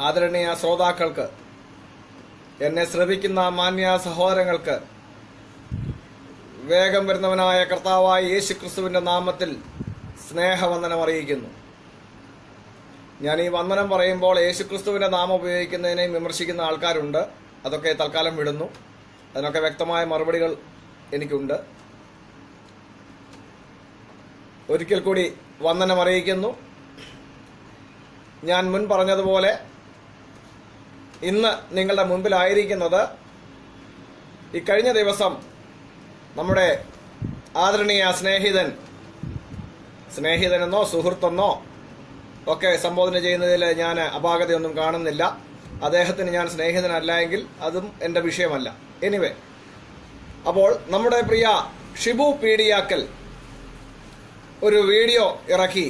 ആദരണീയ ശ്രോതാക്കൾക്ക്, എന്നെ ശ്രവിക്കുന്ന മാന്യ സഹോദരങ്ങൾക്ക് വേഗം വരുന്നവനായ കർത്താവായ യേശുക്രിസ്തുവിന്റെ നാമത്തിൽ സ്നേഹവന്ദനം അറിയിക്കുന്നു. ഞാൻ ഈ വന്ദനം പറയുമ്പോൾ യേശുക്രിസ്തുവിന്റെ നാമം ഉപയോഗിക്കുന്നതിനെയും വിമർശിക്കുന്ന ആൾക്കാരുണ്ട്. അതൊക്കെ തൽക്കാലം വിടുന്നു. അതിനൊക്കെ വ്യക്തമായ മറുപടികൾ എനിക്കുണ്ട്. ഒരിക്കൽ കൂടി വന്ദനം അറിയിക്കുന്നു. ഞാൻ മുൻ പറഞ്ഞതുപോലെ ഇന്ന് നിങ്ങളുടെ മുമ്പിലായിരിക്കുന്നത് ഈ കഴിഞ്ഞ ദിവസം നമ്മുടെ ആദരണീയ സ്നേഹിതനെന്നോ സുഹൃത്തെന്നോ ഒക്കെ സംബോധന ചെയ്യുന്നതിൽ ഞാൻ അപാകതയൊന്നും കാണുന്നില്ല. അദ്ദേഹത്തിന് ഞാൻ സ്നേഹിതനല്ല എങ്കിൽ അതും എൻ്റെ വിഷയമല്ല. എനിവേ, അപ്പോൾ നമ്മുടെ പ്രിയ ഷിബു പീഡിയാക്കൽ ഒരു വീഡിയോ ഇറക്കി.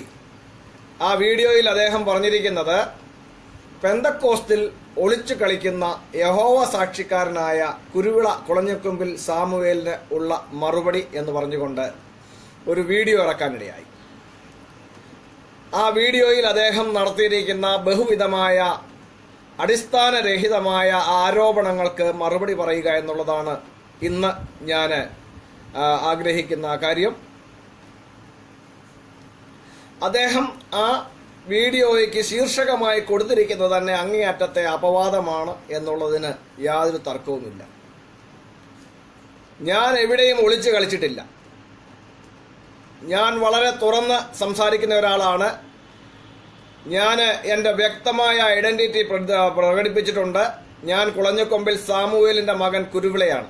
ആ വീഡിയോയിൽ അദ്ദേഹം പറഞ്ഞിരിക്കുന്നത് പെന്തക്കോസ്തിൽ ഒളിച്ചു കളിക്കുന്ന യഹോവ സാക്ഷിക്കാരനായ കുരുവിള കുളഞ്ഞക്കൊമ്പിൽ സാമുവേലിന് ഉള്ള മറുപടി എന്ന് പറഞ്ഞുകൊണ്ട് ഒരു വീഡിയോ ഇറക്കാനിടയായി. ആ വീഡിയോയിൽ അദ്ദേഹം നടത്തിയിരിക്കുന്ന ബഹുവിധമായ അടിസ്ഥാനരഹിതമായ ആരോപണങ്ങൾക്ക് മറുപടി പറയുക എന്നുള്ളതാണ് ഇന്ന് ഞാൻ ആഗ്രഹിക്കുന്ന കാര്യം. അദ്ദേഹം ആ വീഡിയോയ്ക്ക് ശീർഷകമായി കൊടുത്തിരിക്കുന്നത് തന്നെ അങ്ങേയറ്റത്തെ അപവാദമാണ് എന്നുള്ളതിന് യാതൊരു തർക്കവുമില്ല. ഞാൻ എവിടെയും ഒളിച്ചു കളിച്ചിട്ടില്ല. ഞാൻ വളരെ തുറന്ന് സംസാരിക്കുന്ന ഒരാളാണ്. ഞാൻ എൻ്റെ വ്യക്തമായ ഐഡന്റിറ്റി പ്രകടിപ്പിച്ചിട്ടുണ്ട്. ഞാൻ കുളഞ്ഞക്കൊമ്പിൽ സാമുവേലിന്റെ മകൻ കുരുവിളയാണ്.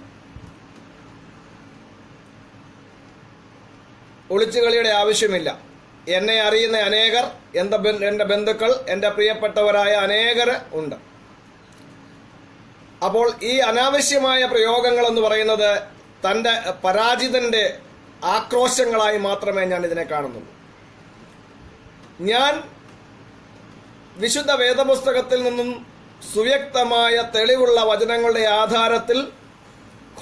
ഒളിച്ചുകളിയുടെ ആവശ്യമില്ല. എന്നെ അറിയുന്ന അനേകർ, എൻ്റെ ബന്ധുക്കൾ, എൻ്റെ പ്രിയപ്പെട്ടവരായ അനേകർ ഉണ്ട്. അപ്പോൾ ഈ അനാവശ്യമായ പ്രയോഗങ്ങൾ എന്ന് പറയുന്നത് തൻ്റെ പരാജിതന്റെ ആക്രോശങ്ങളായി മാത്രമേ ഞാൻ ഇതിനെ കാണുന്നുള്ളൂ. ഞാൻ വിശുദ്ധ വേദപുസ്തകത്തിൽ നിന്നും സുവ്യക്തമായ തെളിവുള്ള വചനങ്ങളുടെ ആധാരത്തിൽ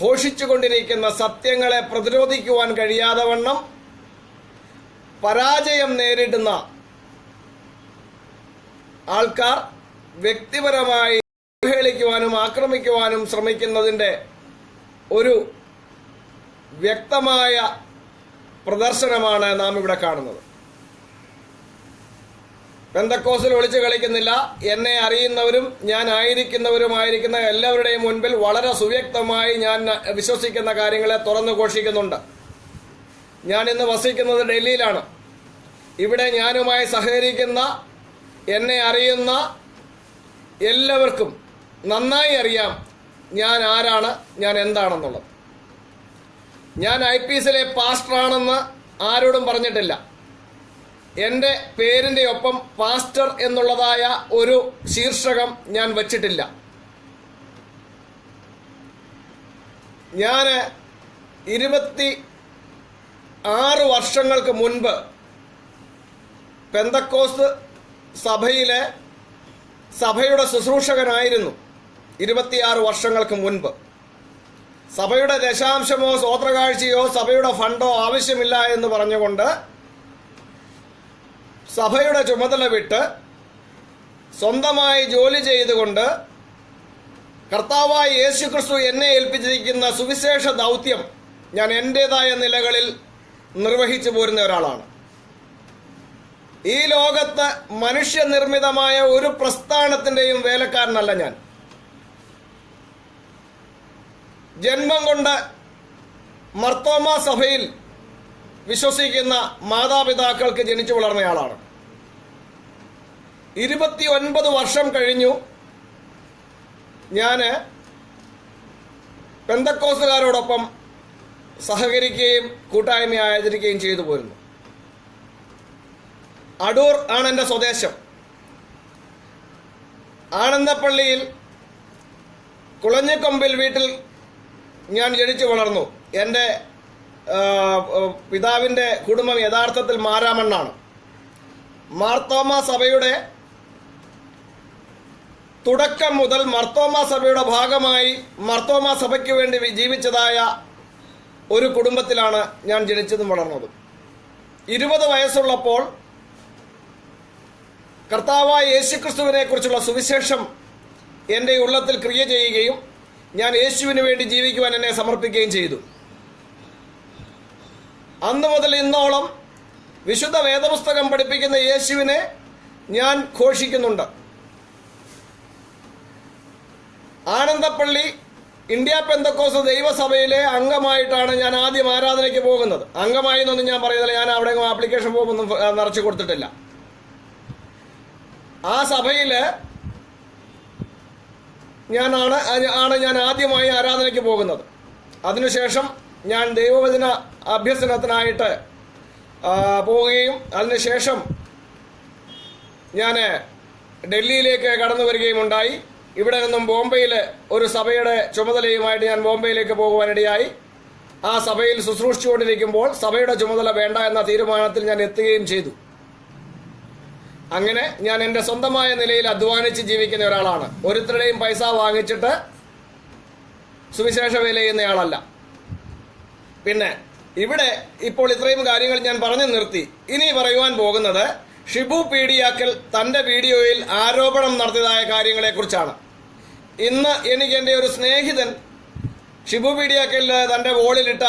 ഘോഷിച്ചുകൊണ്ടിരിക്കുന്ന സത്യങ്ങളെ പ്രതിരോധിക്കുവാൻ കഴിയാതെ വണ്ണം പരാജയം നേരിടുന്ന ആൾക്കാർ വ്യക്തിപരമായി അവഹേളിക്കുവാനും ആക്രമിക്കുവാനും ശ്രമിക്കുന്നതിൻ്റെ ഒരു വ്യക്തമായ പ്രദർശനമാണ് നാം ഇവിടെ കാണുന്നത്. പെന്തക്കോസ്തിൽ ഒളിച്ചു കളിക്കുന്നില്ല. എന്നെ അറിയുന്നവരും ഞാൻ ആയിരിക്കുന്ന എല്ലാവരുടെയും മുൻപിൽ വളരെ സുവ്യക്തമായി ഞാൻ വിശ്വസിക്കുന്ന കാര്യങ്ങളെ തുറന്നു ഘോഷിക്കുന്നുണ്ട്. ഞാൻ ഇന്ന് വസിക്കുന്നത് ഡൽഹിയിലാണ്. ഇവിടെ ഞാനുമായി സഹകരിക്കുന്ന, എന്നെ അറിയുന്ന എല്ലാവർക്കും നന്നായി അറിയാം ഞാൻ ആരാണ്, ഞാൻ എന്താണെന്നുള്ളത്. ഞാൻ IPSലെ പാസ്റ്ററാണെന്ന് ആരോടും പറഞ്ഞിട്ടില്ല. എൻ്റെ പേരിൻ്റെ ഒപ്പം പാസ്റ്റർ എന്നുള്ളതായ ഒരു ശീർഷകം ഞാൻ വച്ചിട്ടില്ല. ഞാൻ 26 വർഷങ്ങൾക്ക് മുൻപ് പെന്തക്കോസ്ത് സഭയുടെ ശുശ്രൂഷകനായിരുന്നു. 26 വർഷങ്ങൾക്ക് മുൻപ് സഭയുടെ ദശാംശമോ സ്വോത്രകാഴ്ചയോ സഭയുടെ ഫണ്ടോ ആവശ്യമില്ല എന്ന് പറഞ്ഞുകൊണ്ട് സഭയുടെ ചുമതല വിട്ട് സ്വന്തമായി ജോലി ചെയ്തുകൊണ്ട് കർത്താവായ യേശുക്രിസ്തു എന്നെ ഏൽപ്പിച്ചിരിക്കുന്ന സുവിശേഷ ദൗത്യം ഞാൻ എൻ്റെതായ നിലകളിൽ നിർവഹിച്ചു പോരുന്ന ഒരാളാണ്. ഈ ലോകത്ത് മനുഷ്യനിർമ്മിതമായ ഒരു പ്രസ്ഥാനത്തിന്റെയും വേലക്കാരനല്ല ഞാൻ. ജന്മം കൊണ്ട് മർത്തോമ സഭയിൽ വിശ്വസിക്കുന്ന മാതാപിതാക്കൾക്ക് ജനിച്ചു വളർന്നയാളാണ്. 29 വർഷം കഴിഞ്ഞു ഞാൻ പെന്തക്കോസ്തുകാരോടൊപ്പം സഹകരിക്കുകയും കൂട്ടായ്മ ആചരിക്കുകയും ചെയ്തു പോരുന്നു. അടൂർ ആണ് എൻ്റെ സ്വദേശം. ആനന്ദപ്പള്ളിയിൽ കുളഞ്ഞക്കൊമ്പിൽ വീട്ടിൽ ഞാൻ ജനിച്ചു വളർന്നു. എൻ്റെ പിതാവിൻ്റെ കുടുംബം യഥാർത്ഥത്തിൽ മാരാമണ്ണാണ്. മാർത്തോമ സഭയുടെ തുടക്കം മുതൽ മർത്തോമ സഭയുടെ ഭാഗമായി മർത്തോമ സഭയ്ക്ക് വേണ്ടി ജീവിച്ചതായ ഒരു കുടുംബത്തിലാണ് ഞാൻ ജനിച്ചതും വളർന്നതും. 20 വയസ്സുള്ളപ്പോൾ കർത്താവായ യേശുക്രിസ്തുവിനെ കുറിച്ചുള്ള സുവിശേഷം എൻ്റെ ഉള്ളത്തിൽ ക്രിയ ചെയ്യുകയും ഞാൻ യേശുവിന് വേണ്ടി ജീവിക്കുവാൻ എന്നെ സമർപ്പിക്കുകയും ചെയ്തു. അന്നു മുതൽ ഇന്നോളം വിശുദ്ധ വേദപുസ്തകം പഠിപ്പിക്കുന്ന യേശുവിനെ ഞാൻ ഘോഷിക്കുന്നുണ്ട്. ആനന്ദപ്പള്ളി ഇന്ത്യ പെന്തക്കോസ്ത് ദൈവസഭയിലെ അംഗമായിട്ടാണ് ഞാൻ ആദ്യം ആരാധനയ്ക്ക് പോകുന്നത്. അംഗമായി എന്നൊന്നും ഞാൻ പറയുന്നില്ല, ഞാൻ അവിടെ ആപ്ലിക്കേഷൻ ഫോം ഒന്നും നിറച്ചു കൊടുത്തിട്ടില്ല. ആ സഭയിൽ ഞാൻ ആദ്യമായി ആരാധനയ്ക്ക് പോകുന്നത്. അതിനുശേഷം ഞാൻ ദൈവവചന അഭ്യസനത്തിനായിട്ട് പോവുകയും അതിനുശേഷം ഞാൻ ഡൽഹിയിലേക്ക് കടന്നു വരികയും ഉണ്ടായി. ഇവിടെ നിന്നും ബോംബെയിൽ ഒരു സഭയുടെ ചുമതലയുമായിട്ട് ഞാൻ ബോംബെയിലേക്ക് പോകുവാനിടയായി. ആ സഭയിൽ ശുശ്രൂഷിച്ചുകൊണ്ടിരിക്കുമ്പോൾ സഭയുടെ ചുമതല വേണ്ട എന്ന തീരുമാനത്തിൽ ഞാൻ എത്തുകയും ചെയ്തു. അങ്ങനെ ഞാൻ എൻ്റെ സ്വന്തമായ നിലയിൽ അധ്വാനിച്ച് ജീവിക്കുന്ന ഒരാളാണ്. ഒരുത്തരുടെയും പൈസ വാങ്ങിച്ചിട്ട് സുവിശേഷ വേല ചെയ്യുന്നയാളല്ല. പിന്നെ ഇവിടെ ഇപ്പോൾ ഇത്രയും കാര്യങ്ങൾ ഞാൻ പറഞ്ഞു നിർത്തി. ഇനി പറയുവാൻ പോകുന്നത് ഷിബു പീഡിയാക്കൽ തൻ്റെ വീഡിയോയിൽ ആരോപണം നടത്തിയതായ കാര്യങ്ങളെക്കുറിച്ചാണ്. ഇന്ന് എനിക്ക് എൻ്റെ ഒരു സ്നേഹിതൻ ഷിബു പീഡിയാക്കൽ തൻ്റെ വോളിലിട്ട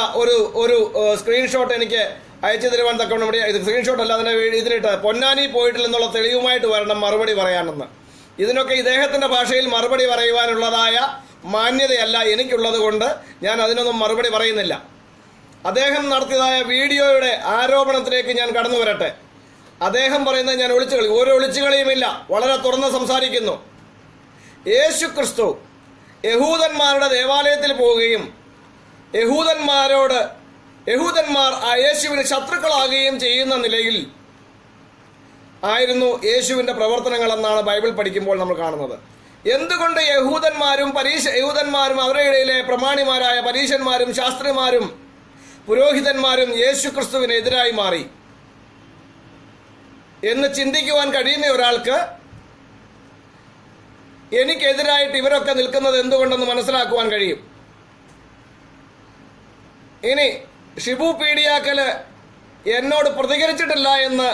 ഒരു സ്ക്രീൻഷോട്ട് എനിക്ക് അയച്ചു തരുവാൻ തക്കവണ്ണം ഇത് സ്ക്രീൻഷോട്ട് അല്ല, അതിൻ്റെ ഇതിലിട്ട് പൊന്നാനി പോയിട്ടില്ലെന്നുള്ള തെളിവുമായിട്ട് വരണം മറുപടി പറയാനെന്ന്. ഇതിനൊക്കെ ഇദ്ദേഹത്തിൻ്റെ ഭാഷയിൽ മറുപടി പറയുവാനുള്ളതായ മാന്യതയല്ല എനിക്കുള്ളത് കൊണ്ട് ഞാൻ അതിനൊന്നും മറുപടി പറയുന്നില്ല. അദ്ദേഹം നടത്തിയതായ വീഡിയോയുടെ ആരോപണത്തിലേക്ക് ഞാൻ കടന്നു വരട്ടെ. അദ്ദേഹം പറയുന്നത് ഞാൻ ഒളിച്ചുകളി, ഒരു ഒളിച്ചുകളിയുമില്ല, വളരെ തുറന്ന് സംസാരിക്കുന്നു. യേശു ക്രിസ്തു യഹൂദന്മാരുടെ ദേവാലയത്തിൽ പോവുകയും യഹൂദന്മാർ ആ യേശുവിന് ശത്രുക്കളാകുകയും ചെയ്യുന്ന നിലയിൽ ആയിരുന്നു യേശുവിൻ്റെ പ്രവർത്തനങ്ങൾ എന്നാണ് ബൈബിൾ പഠിക്കുമ്പോൾ നമ്മൾ കാണുന്നത്. എന്തുകൊണ്ട് യഹൂദന്മാരും അവരുടെ ഇടയിലെ പ്രമാണിമാരായ പരീശന്മാരും ശാസ്ത്രിമാരും പുരോഹിതന്മാരും യേശു ക്രിസ്തുവിനെതിരായി മാറി എന്ന് ചിന്തിക്കുവാൻ കഴിയുന്ന ഒരാൾക്ക് എനിക്കെതിരായിട്ട് ഇവരൊക്കെ നിൽക്കുന്നത് എന്തുകൊണ്ടെന്ന് മനസ്സിലാക്കുവാൻ കഴിയും. ഇനി ഷിബു പീഡിയാക്കല് എന്നോട് പ്രതികരിച്ചിട്ടില്ല എന്ന്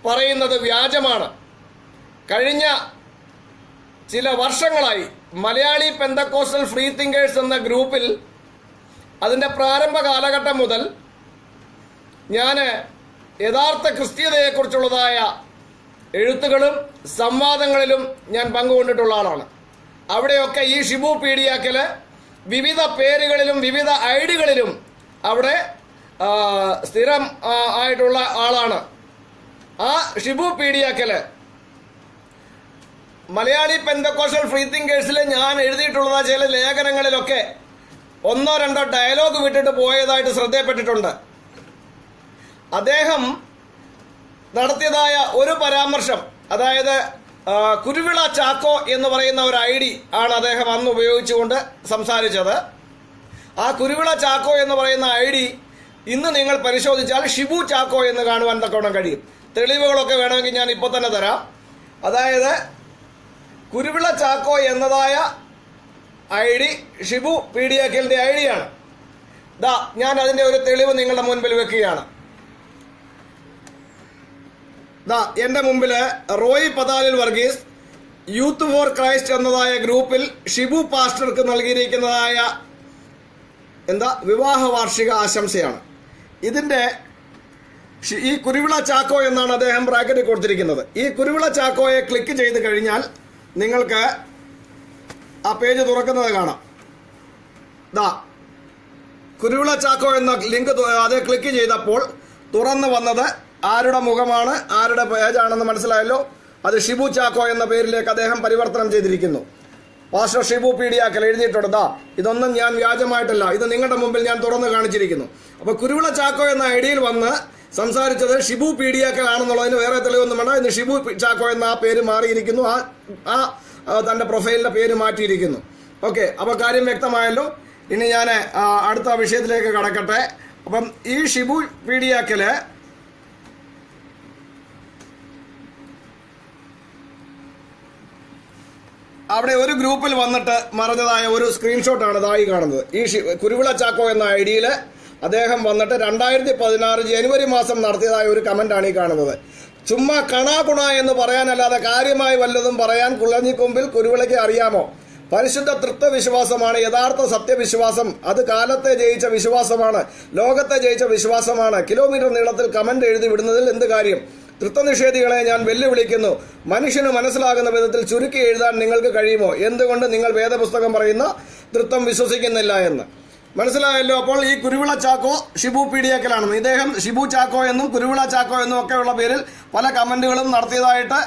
പറയുന്നത് വ്യാജമാണ്. കഴിഞ്ഞ ചില വർഷങ്ങളായി മലയാളി പെന്തക്കോസ്റ്റൽ ഫ്രീ തിങ്കേഴ്സ് എന്ന ഗ്രൂപ്പിൽ അതിൻ്റെ പ്രാരംഭ കാലഘട്ടം മുതൽ ഞാൻ യഥാർത്ഥ ക്രിസ്തീയതയെക്കുറിച്ചുള്ളതായ എഴുത്തുകളും സംവാദങ്ങളിലും ഞാൻ പങ്കുകൊണ്ടിട്ടുള്ള ആളാണ്. അവിടെയൊക്കെ ഈ ഷിബു പീഡിയാക്കല് വിവിധ പേരുകളിലും വിവിധ ഐഡികളിലും അവിടെ സ്ഥിരം ആയിട്ടുള്ള ആളാണ്. ആ ഷിബു പീഡിയാക്കല് മലയാളി പെന്തക്കോസ്റ്റൽ ഫ്രീ തിങ്കേഴ്സിൽ ഞാൻ എഴുതിയിട്ടുള്ള ചില ലേഖനങ്ങളിലൊക്കെ 1-2 ഡയലോഗ് വിട്ടിട്ട് പോയതായിട്ട് ശ്രദ്ധയപ്പെട്ടിട്ടുണ്ട്. അദ്ദേഹം നടത്തിയതായ ഒരു പരാമർശം, അതായത് കുരുവിള ചാക്കോ എന്ന് പറയുന്ന ഒരു ID ആണ് അദ്ദേഹം അന്ന് ഉപയോഗിച്ചുകൊണ്ട് സംസാരിച്ചത്. ആ കുരുവിള ചാക്കോ എന്ന് പറയുന്ന ID ഇന്ന് നിങ്ങൾ പരിശോധിച്ചാൽ ഷിബു ചാക്കോ എന്ന് കാണുവാൻ തക്കവണ്ണം കഴിയും. തെളിവുകളൊക്കെ വേണമെങ്കിൽ ഞാൻ ഇപ്പോൾ തന്നെ തരാം. അതായത് കുരുവിള ചാക്കോ എന്നതായ ID ഷിബു പീഡിയാക്കലിന്റെ ID ആണ്. ഞാൻ അതിന്റെ ഒരു തെളിവ് നിങ്ങളുടെ മുൻപിൽ വെക്കുകയാണ്. എന്റെ മുമ്പില് Roy Pathalil Varghese youth for Christ എന്നതായ ഗ്രൂപ്പിൽ ഷിബു പാസ്റ്റർക്ക് നൽകിയിരിക്കുന്നതായ വിവാഹ വാർഷിക ആശംസയാണ്. ഇതിന്റെ ഈ കുരുവിള ചാക്കോ എന്നാണ് അദ്ദേഹം ബ്രാക്കറ്റിൽ കൊടുത്തിരിക്കുന്നത്. ഈ കുരുവിള ചാക്കോയെ ക്ലിക്ക് ചെയ്ത് കഴിഞ്ഞാൽ നിങ്ങൾക്ക് ആ പേജ് തുറക്കുന്നത് കാണാം. കുരുവിള ചാക്കോ എന്ന ലിങ്ക് അത് ക്ലിക്ക് ചെയ്തപ്പോൾ തുറന്നു വന്നത് ആരുടെ മുഖമാണ്, ആരുടെ പേജാണെന്ന് മനസ്സിലായല്ലോ. അത് ഷിബു ചാക്കോ എന്ന പേരിലേക്ക് അദ്ദേഹം പരിവർത്തനം ചെയ്തിരിക്കുന്നു. പാസ്റ്റർ ഷിബു പീഡിയാക്കൽ എഴുതിയിട്ടുണ്ട്. ഇതൊന്നും ഞാൻ വ്യാജമായിട്ടല്ല, ഇത് നിങ്ങളുടെ മുമ്പിൽ ഞാൻ തുറന്നു കാണിച്ചിരിക്കുന്നു. അപ്പൊ കുരുവിള ചാക്കോ എന്ന ഐഡിയിൽ വന്ന് സംസാരിച്ചത് ഷിബു പീഡിയാക്കൽ ആണെന്നുള്ളതിന് വേറെ തെളിവൊന്നും വേണ്ട. ഇന്ന് ഷിബു ചാക്കോ എന്ന ആ പേര് മാറിയിരിക്കുന്നു, തന്റെ പ്രൊഫൈലിന്റെ പേര് മാറ്റിയിരിക്കുന്നു. ഓക്കെ, അപ്പൊ കാര്യം വ്യക്തമായല്ലോ. ഇനി ഞാൻ അടുത്ത വിഷയത്തിലേക്ക് കടക്കട്ടെ. അപ്പം ഈ ഷിബു പീഡിയാക്കല് അവിടെ ഒരു ഗ്രൂപ്പിൽ വന്നിട്ട് മറഞ്ഞതായ ഒരു സ്ക്രീൻഷോട്ടാണ് ഇതായി കാണുന്നത്. ഈ കുരുവിള ചാക്കോ എന്ന ഐഡിയിൽ അദ്ദേഹം വന്നിട്ട് 2016 ജനുവരി മാസം നടത്തിയതായ ഒരു കമന്റാണ് ഈ കാണുന്നത്. ചുമ്മാ കണാകുണ എന്ന് പറയാനല്ലാതെ കാര്യമായി വല്ലതും പറയാൻ കുളഞ്ഞിക്കൊമ്പിൽ കുരുവിളയ്ക്ക് അറിയാമോ? പരിശുദ്ധ തൃത്വ വിശ്വാസമാണ് യഥാർത്ഥ സത്യവിശ്വാസം. അത് കാലത്തെ ജയിച്ച വിശ്വാസമാണ്, ലോകത്തെ ജയിച്ച വിശ്വാസമാണ്. കിലോമീറ്റർ നീളത്തിൽ കമന്റ് എഴുതി വിടുന്നതിൽ എന്ത് കാര്യം? തൃത്വനിഷേധികളെ ഞാൻ വെല്ലുവിളിക്കുന്നു. മനുഷ്യന് മനസ്സിലാകുന്ന വിധത്തിൽ ചുരുക്കി എഴുതാൻ നിങ്ങൾക്ക് കഴിയുമോ? എന്തുകൊണ്ട് നിങ്ങൾ വേദപുസ്തകം പറയുന്ന തൃത്വം വിശ്വസിക്കുന്നില്ല എന്ന് മനസ്സിലായല്ലോ. അപ്പോൾ ഈ കുരുവിള ചാക്കോ ഷിബു പീഡിയക്കലാണെന്ന്, ഇദ്ദേഹം ഷിബു ചാക്കോ എന്നും കുരുവിള ചാക്കോ എന്നും ഒക്കെയുള്ള പേരിൽ പല കമന്റുകളും നടത്തിയതായിട്ട്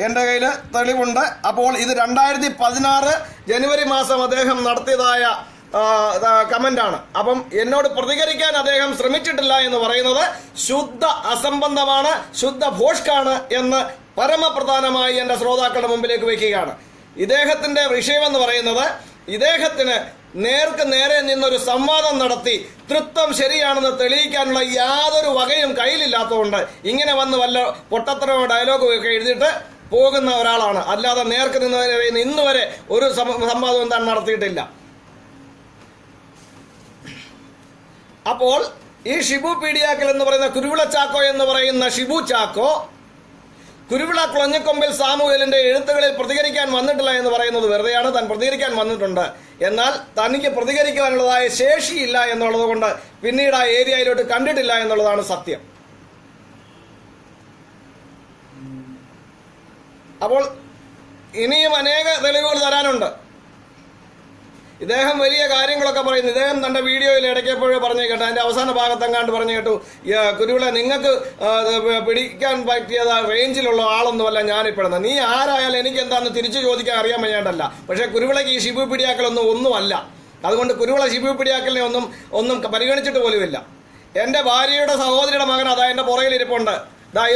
എൻ്റെ കയ്യിൽ തെളിവുണ്ട്. അപ്പോൾ ഇത് 2016 ജനുവരി മാസം അദ്ദേഹം നടത്തിയതായ കമന്റാണ്. അപ്പം എന്നോട് പ്രതികരിക്കാൻ അദ്ദേഹം ശ്രമിച്ചിട്ടില്ല എന്ന് പറയുന്നത് ശുദ്ധ അസംബന്ധമാണ്, ശുദ്ധ ഭോഷ്കാണ് എന്ന് പരമപ്രധാനമായി എൻ്റെ ശ്രോതാക്കളുടെ മുമ്പിലേക്ക് വയ്ക്കുകയാണ്. ഇദ്ദേഹത്തിന്റെ വിഷയമെന്ന് പറയുന്നത് ഇദ്ദേഹത്തിന് നേർക്ക് നേരെ നിന്നൊരു സംവാദം നടത്തി തൃത്വം ശരിയാണെന്ന് തെളിയിക്കാനുള്ള യാതൊരു വകയും കയ്യിലില്ലാത്തതുകൊണ്ട് ഇങ്ങനെ വന്ന് വല്ല പൊട്ടത്തരമോ ഡയലോഗും ഒക്കെ എഴുതിയിട്ട് പോകുന്ന ഒരാളാണ്. അല്ലാതെ നേർക്ക് നിന്ന് ഇന്ന് വരെ ഒരു സംവാദവും താൻ നടത്തിയിട്ടില്ല. അപ്പോൾ ഈ ഷിബു പീഡിയാക്കൽ എന്ന് പറയുന്ന കുരുവിള ചാക്കോ എന്ന് പറയുന്ന ഷിബു ചാക്കോ കുരുവിള കുളഞ്ഞിക്കൊമ്പിൽ സാമുവേലിന്റെ എഴുത്തുകളിൽ പ്രതികരിക്കാൻ വന്നിട്ടില്ല എന്ന് പറയുന്നത് വെറുതെയാണ്. താൻ പ്രതികരിക്കാൻ വന്നിട്ടുണ്ട്, എന്നാൽ തനിക്ക് പ്രതികരിക്കാനുള്ളതായ ശേഷിയില്ല എന്നുള്ളത് കൊണ്ട് പിന്നീട് ആ ഏരിയയിലോട്ട് കണ്ടിട്ടില്ല എന്നുള്ളതാണ് സത്യം. അപ്പോൾ ഇനിയും അനേക തെളിവുകൾ തരാനുണ്ട്. ഇദ്ദേഹം വലിയ കാര്യങ്ങളൊക്കെ പറയുന്നു. ഇദ്ദേഹം തന്റെ വീഡിയോയിൽ ഇടയ്ക്കെപ്പോഴേ പറഞ്ഞു കേട്ടോ, അതിന്റെ അവസാന ഭാഗത്തെങ്ങാണ്ട് പറഞ്ഞു കേട്ടു, കുരുവിള നിങ്ങൾക്ക് പിടിക്കാൻ പറ്റിയ റേഞ്ചിലുള്ള ആളൊന്നുമല്ല ഞാനിപ്പോഴെന്ന്. നീ ആരായാലും എനിക്ക് എന്താണെന്ന് തിരിച്ചു ചോദിക്കാൻ അറിയാൻ വയ്യാണ്ടല്ല. പക്ഷെ കുരുവിളയ്ക്ക് ഈ ഷിബു പിടിയാക്കലൊന്നുമല്ല. അതുകൊണ്ട് കുരുവിള ഷിബു പിടിയാക്കലിനെ ഒന്നും പരിഗണിച്ചിട്ട് പോലുമില്ല. എന്റെ ഭാര്യയുടെ സഹോദരിയുടെ മകൻ അതാ എന്റെ പുറകിലിരിപ്പുണ്ട്.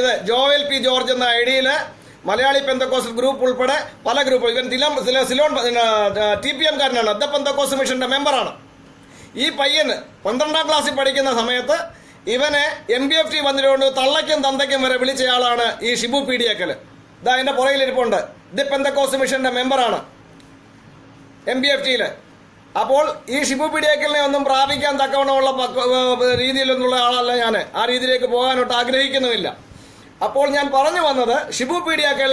ഇത് ജോവൽ പി ജോർജ് എന്ന ഐഡിയില് മലയാളി പെന്തക്കോസ് ഗ്രൂപ്പ് ഉൾപ്പെടെ പല ഗ്രൂപ്പ്, ഇവൻ സിലോൺ TPM കാരനാണ്, ദ പെന്തക്കോസ് മിഷന്റെ മെമ്പറാണ്. ഈ പയ്യന് 12ാം ക്ലാസ്സിൽ പഠിക്കുന്ന സമയത്ത് ഇവനെ MBFT വന്നിട്ടുണ്ട് തള്ളയ്ക്കും തന്തയ്ക്കും വരെ വിളിച്ചയാളാണ് ഈ ഷിബു പീഡിയക്കല്. ഇതാ എന്റെ പുറകിലിരിപ്പുണ്ട്, ദ പെന്തക്കോസ് മിഷന്റെ മെമ്പറാണ് MBFTയില്. അപ്പോൾ ഈ ഷിബു പീഡിയക്കലിനെ ഒന്നും പ്രാപിക്കാൻ തക്കവണ്ണമുള്ള രീതിയിലൊന്നുള്ള ആളല്ല ഞാൻ. ആ രീതിയിലേക്ക് പോകാനൊട്ട് ആഗ്രഹിക്കുന്നുമില്ല. അപ്പോൾ ഞാൻ പറഞ്ഞു വന്നത് ഷിബു പീഡിയാക്കൽ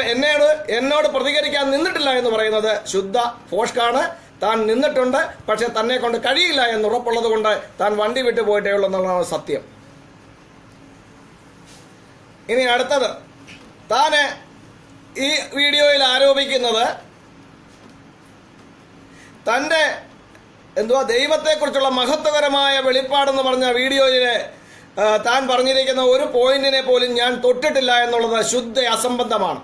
എന്നോട് പ്രതികരിക്കാൻ നിന്നിട്ടില്ല എന്ന് പറയുന്നത് ശുദ്ധ ഫോഷ്കാണ്. താൻ നിന്നിട്ടുണ്ട്, പക്ഷെ തന്നെ കൊണ്ട് കഴിയില്ല എന്ന് ഉറപ്പുള്ളത് കൊണ്ട് താൻ വണ്ടി വിട്ടു പോയിട്ടേ ഉള്ളൂ എന്നുള്ളതാണ് സത്യം. ഇനി അടുത്തത്, താന് ഈ വീഡിയോയിൽ ആരോപിക്കുന്നത് തന്റെ ദൈവത്തെക്കുറിച്ചുള്ള മഹത്വകരമായ വെളിപ്പാടെന്ന് പറഞ്ഞ വീഡിയോയിലെ താൻ പറഞ്ഞിരിക്കുന്ന ഒരു പോയിന്റിനെ പോലും ഞാൻ തൊട്ടിട്ടില്ല എന്നുള്ളത് ശുദ്ധ അസംബന്ധമാണ്.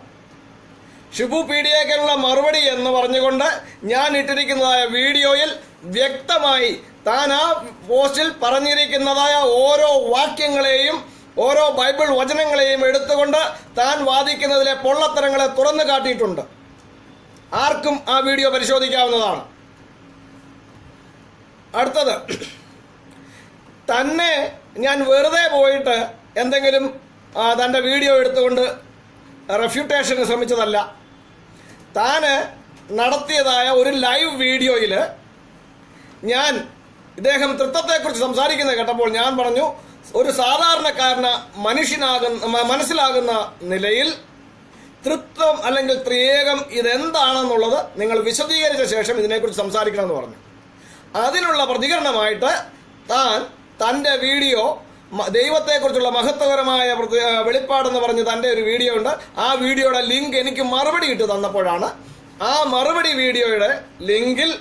ഷിബു പീഡിയക്കലുള്ള മറുപടി എന്ന് പറഞ്ഞുകൊണ്ട് ഞാൻ ഇട്ടിരിക്കുന്നതായ വീഡിയോയിൽ വ്യക്തമായി താൻ ആ പോസ്റ്റിൽ പറഞ്ഞിരിക്കുന്നതായ ഓരോ വാക്യങ്ങളെയും ഓരോ ബൈബിൾ വചനങ്ങളെയും എടുത്തുകൊണ്ട് താൻ വാദിക്കുന്നതിലെ പൊള്ളത്തരങ്ങളെ തുറന്നു കാട്ടിയിട്ടുണ്ട്. ആർക്കും ആ വീഡിയോ പരിശോധിക്കാവുന്നതാണ്. അടുത്തത്, തന്നെ ഞാൻ വെറുതെ പോയിട്ട് എന്തെങ്കിലും തൻ്റെ വീഡിയോ എടുത്തുകൊണ്ട് റെഫ്യൂട്ടേഷന് ശ്രമിച്ചതല്ല. താന് നടത്തിയതായ ഒരു ലൈവ് വീഡിയോയിൽ ഇദ്ദേഹം തൃത്വത്തെക്കുറിച്ച് സംസാരിക്കുന്നത് കേട്ടപ്പോൾ ഞാൻ പറഞ്ഞു, ഒരു സാധാരണക്കാരന് മനസ്സിലാകുന്ന നിലയിൽ തൃത്വം അല്ലെങ്കിൽ ത്രിയേകം ഇതെന്താണെന്നുള്ളത് നിങ്ങൾ വിശദീകരിച്ച ശേഷം ഇതിനെക്കുറിച്ച് സംസാരിക്കണമെന്ന് പറഞ്ഞു. അതിനുള്ള പ്രതികരണമായിട്ട് തന്റെ വീഡിയോ ദൈവത്തെക്കുറിച്ചുള്ള മഹത്വകരമായ വെളിപ്പാടെന്ന് പറഞ്ഞ് തന്റെ ഒരു വീഡിയോ ഉണ്ട്. ആ വീഡിയോയുടെ ലിങ്ക് എനിക്ക് മറുപടി ഇട്ട് തന്നപ്പോഴാണ് ആ മറുപടി വീഡിയോയുടെ ലിങ്കിൽ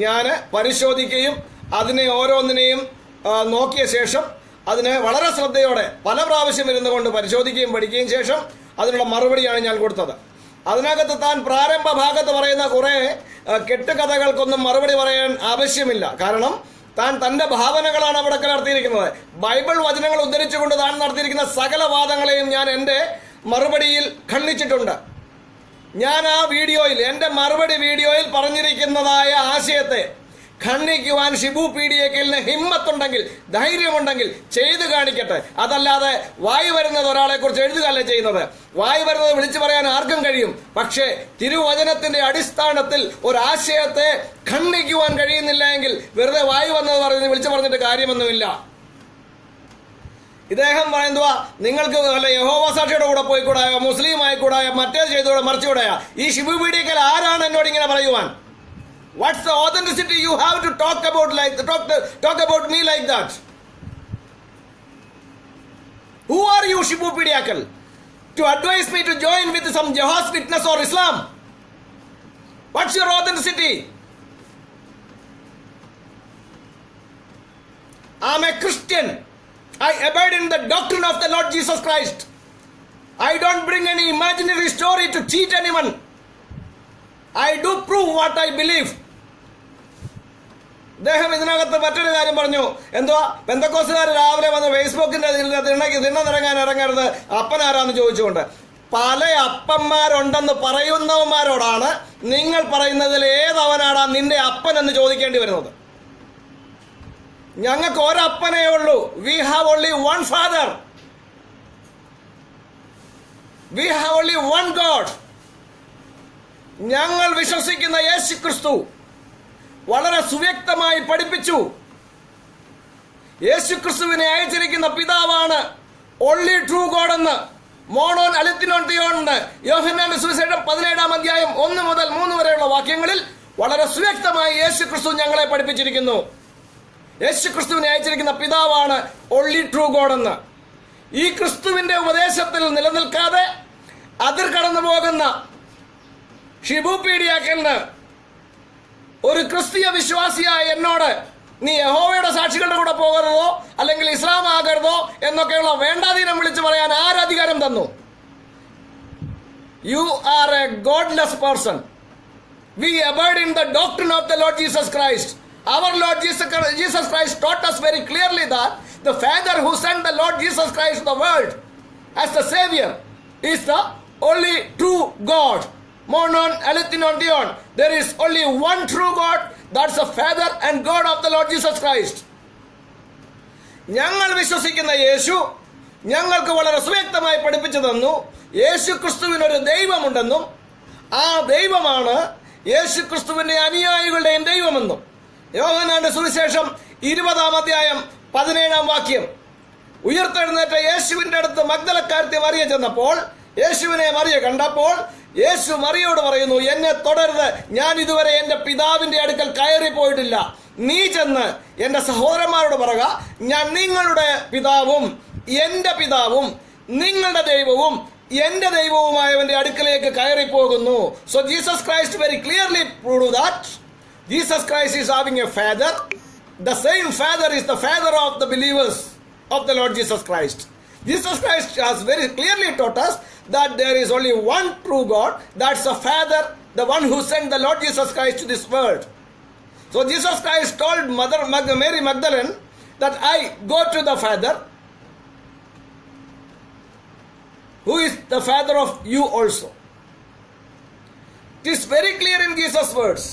ഞാൻ പരിശോധിക്കുകയും അതിനെ ഓരോന്നിനെയും നോക്കിയ ശേഷം അതിനെ വളരെ ശ്രദ്ധയോടെ പല പ്രാവശ്യം ഇരുന്നു കൊണ്ട് പരിശോധിക്കുകയും പഠിക്കുകയും ശേഷം അതിനുള്ള മറുപടിയാണ് ഞാൻ കൊടുത്തത്. അതിനകത്ത് താൻ പ്രാരംഭ ഭാഗത്ത് പറയുന്ന കുറെ കെട്ടുകഥകൾക്കൊന്നും മറുപടി പറയാൻ ആവശ്യമില്ല. കാരണം താൻ തന്റെ ഭാവനകളാണ് അവിടെ നടത്തിയിരിക്കുന്നത്. ബൈബിൾ വചനങ്ങൾ ഉദ്ധരിച്ചുകൊണ്ട് താൻ നടത്തിയിരിക്കുന്ന സകല വാദങ്ങളെയും ഞാൻ എന്റെ മറുപടിയിൽ ഖണ്ഡിച്ചിട്ടുണ്ട്. ഞാൻ ആ വീഡിയോയിൽ എന്റെ മറുപടി വീഡിയോയിൽ പറഞ്ഞിരിക്കുന്നതായ ആശയത്തെ ഖണ്ഡിക്കുവാൻ ഷിബു പീഡിയക്കലിന് ഹിമ്മത്തുണ്ടെങ്കിൽ, ധൈര്യമുണ്ടെങ്കിൽ ചെയ്തു കാണിക്കട്ടെ. അതല്ലാതെ വായി വരുന്നത് ഒരാളെ കുറിച്ച് എഴുതുകയല്ല ചെയ്യുന്നത്. വായി വരുന്നത് വിളിച്ചു പറയാൻ ആർക്കും കഴിയും. പക്ഷേ തിരുവചനത്തിന്റെ അടിസ്ഥാനത്തിൽ ഒരാശയത്തെ ഖണ്ഡിക്കുവാൻ കഴിയുന്നില്ല എങ്കിൽ വെറുതെ വായി വന്നത് വിളിച്ചു പറഞ്ഞിട്ട് കാര്യമൊന്നുമില്ല. ഇദ്ദേഹം പറയുന്നതുവാ നിങ്ങൾക്ക് വല്ല യഹോവ സാക്ഷിയുടെ കൂടെ പോയിക്കൂടായോ, മുസ്ലിം ആയിക്കൂടായോ, മറ്റേ ചെയ്തുകൂടെ മറിച്ചുകൂടായോ? ഈ ഷിബു പീഡിയക്കൽ ആരാണ് എന്നോട് ഇങ്ങനെ പറയുവാൻ? What's the authenticity you have to talk about me like that? Who are you, Shibu Pediakal, to advise me to join with some Jehovah's Witness or Islam? What's your authenticity? I'm a Christian. I abide in the doctrine of the Lord Jesus Christ. I don't bring any imaginary story to cheat anyone. I do prove what I believe. അദ്ദേഹം ഇതിനകത്ത് മറ്റൊരു കാര്യം പറഞ്ഞു. എന്തുവാ? പെന്തക്കോസ്തുകാർ രാവിലെ വന്ന് ഫേസ്ബുക്കിന്റെ തിണ്ണനിറങ്ങാൻ ഇറങ്ങരുത്, അപ്പനാരാന്ന് ചോദിച്ചുകൊണ്ട്. പല അപ്പന്മാരുണ്ടെന്ന് പറയുന്നവന്മാരോടാണ് നിങ്ങൾ പറയുന്നതിൽ ഏതവനാടാ നിന്റെ അപ്പൻ എന്ന് ചോദിക്കേണ്ടി വരുന്നത്. ഞങ്ങൾക്ക് ഒരപ്പനേ ഉള്ളൂ. We have only one father. We have only one God. ഞങ്ങൾ വിശ്വസിക്കുന്ന യേശു ക്രിസ്തു വളരെ സുവ്യക്തമായി പഠിപ്പിച്ചു. യേശു ക്രിസ്തുവിനെ അയച്ചിരിക്കുന്ന പിതാവാണ് ഓൺലി ട്രൂ ഗോഡ് എന്ന്, മോണോൻ അലിത്തിനോൻ തിയോൺ എന്ന് യോഹന്നാന്റെ സുവിശേഷം 17-ാം അധ്യായം 1 മുതൽ 3 വരെയുള്ള വാക്യങ്ങളിൽ വളരെ സുവ്യക്തമായി യേശു ക്രിസ്തു ഞങ്ങളെ പഠിപ്പിച്ചിരിക്കുന്നു. യേശു ക്രിസ്തുവിനെ അയച്ചിരിക്കുന്ന പിതാവാണ് ഓൺലി ട്രൂ ഗോഡ് എന്ന്. ഈ ക്രിസ്തുവിന്റെ ഉപദേശത്തിൽ നിലനിൽക്കാതെ അതിർ കടന്നു പോകുന്ന ഷിബു പീഡിയാക്കലിന് ഒരു ക്രിസ്തീയ വിശ്വാസിയായ എന്നോട് നീ യഹോവയുടെ സാക്ഷികളുടെ കൂടെ പോകരുതോ അല്ലെങ്കിൽ ഇസ്ലാം ആകരുതോ എന്നൊക്കെയുള്ള വേണ്ടാതീനം വിളിച്ചു പറയാൻ ആരധികാരം തന്നു? You are a godless person. We abide in the doctrine of the Lord Jesus Christ. Our Lord Jesus Christ taught us very clearly that the Father who sent the Lord Jesus Christ to the world as the Savior is the only true God. Monon Alethinon Dion. There is only one true God, that's the Father and God of the Lord Jesus Christ. ഞങ്ങൾ വിശ്വസിക്കുന്ന യേശു ഞങ്ങൾക്ക് വളരെ സുവ്യക്തമായി പഠിപ്പിച്ചു തന്നു. യേശു ക്രിസ്തുവിനൊരു ദൈവമുണ്ടെന്നും ആ ദൈവമാണ് യേശു ക്രിസ്തുവിന്റെ അനുയായികളുടെയും ദൈവമെന്നും. യോഹന്നാന്റെ സുവിശേഷം 20-ാം അധ്യായം 17-ാം വാക്യം. ഉയർത്തെഴുന്നേറ്റ യേശുവിന്റെ അടുത്ത് മഗ്ദലക്കാരത്തി മറിയ ചെന്നപ്പോൾ യേശുവിനെ മറിയ കണ്ടപ്പോൾ യേശു മറിയോട് പറയുന്നു, എന്നെ തുടരുത്, ഞാൻ ഇതുവരെ എന്റെ പിതാവിന്റെ അടുക്കൽ കയറിപ്പോയിട്ടില്ല. നീ ചെന്ന് എന്റെ സഹോദരന്മാരോട് പറയുക, ഞാൻ നിങ്ങളുടെ പിതാവും എന്റെ പിതാവും നിങ്ങളുടെ ദൈവവും എന്റെ ദൈവവുമായവന്റെ അടുക്കലേക്ക് കയറിപ്പോകുന്നു. So Jesus Christ very clearly prove that Jesus Christ is having a father. The same father is the father of the believers of the Lord Jesus Christ. Jesus Christ has very clearly taught us that there is only one true God. That's the Father, the one who sent the Lord Jesus Christ to this world. So Jesus Christ told Mary Magdalene that I go to the Father, who is the Father of you also. It is very clear in Jesus' words.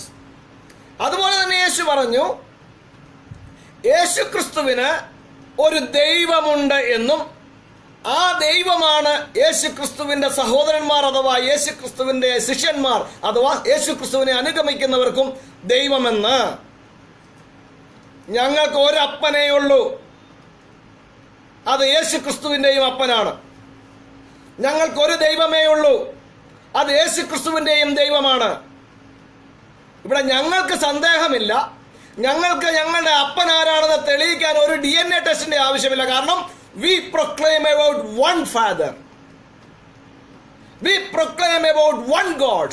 അതുപോലെ തന്നെ യേശു പറഞ്ഞു, യേശു ക്രിസ്തുവിന് ഒരു ദൈവമുണ്ട് എന്നും ആ ദൈവമാണ് യേശു ക്രിസ്തുവിന്റെ സഹോദരന്മാർ അഥവാ യേശു ക്രിസ്തുവിന്റെ ശിഷ്യന്മാർ അഥവാ യേശു ക്രിസ്തുവിനെ അനുഗമിക്കുന്നവർക്കും ദൈവമെന്ന്. ഞങ്ങൾക്ക് ഒരപ്പനേ ഉള്ളൂ, അത് യേശു ക്രിസ്തുവിന്റെയും അപ്പനാണ്. ഞങ്ങൾക്കൊരു ദൈവമേ ഉള്ളൂ, അത് യേശു ക്രിസ്തുവിന്റെയും ദൈവമാണ്. ഇവിടെ ഞങ്ങൾക്ക് സന്ദേഹമില്ല, ഞങ്ങൾക്ക് ഞങ്ങളുടെ അപ്പൻ ആരാണെന്ന് തെളിയിക്കാൻ ഒരു DNA ടെസ്റ്റിന്റെ ആവശ്യമില്ല. കാരണം we proclaim about one Father, we proclaim about one God.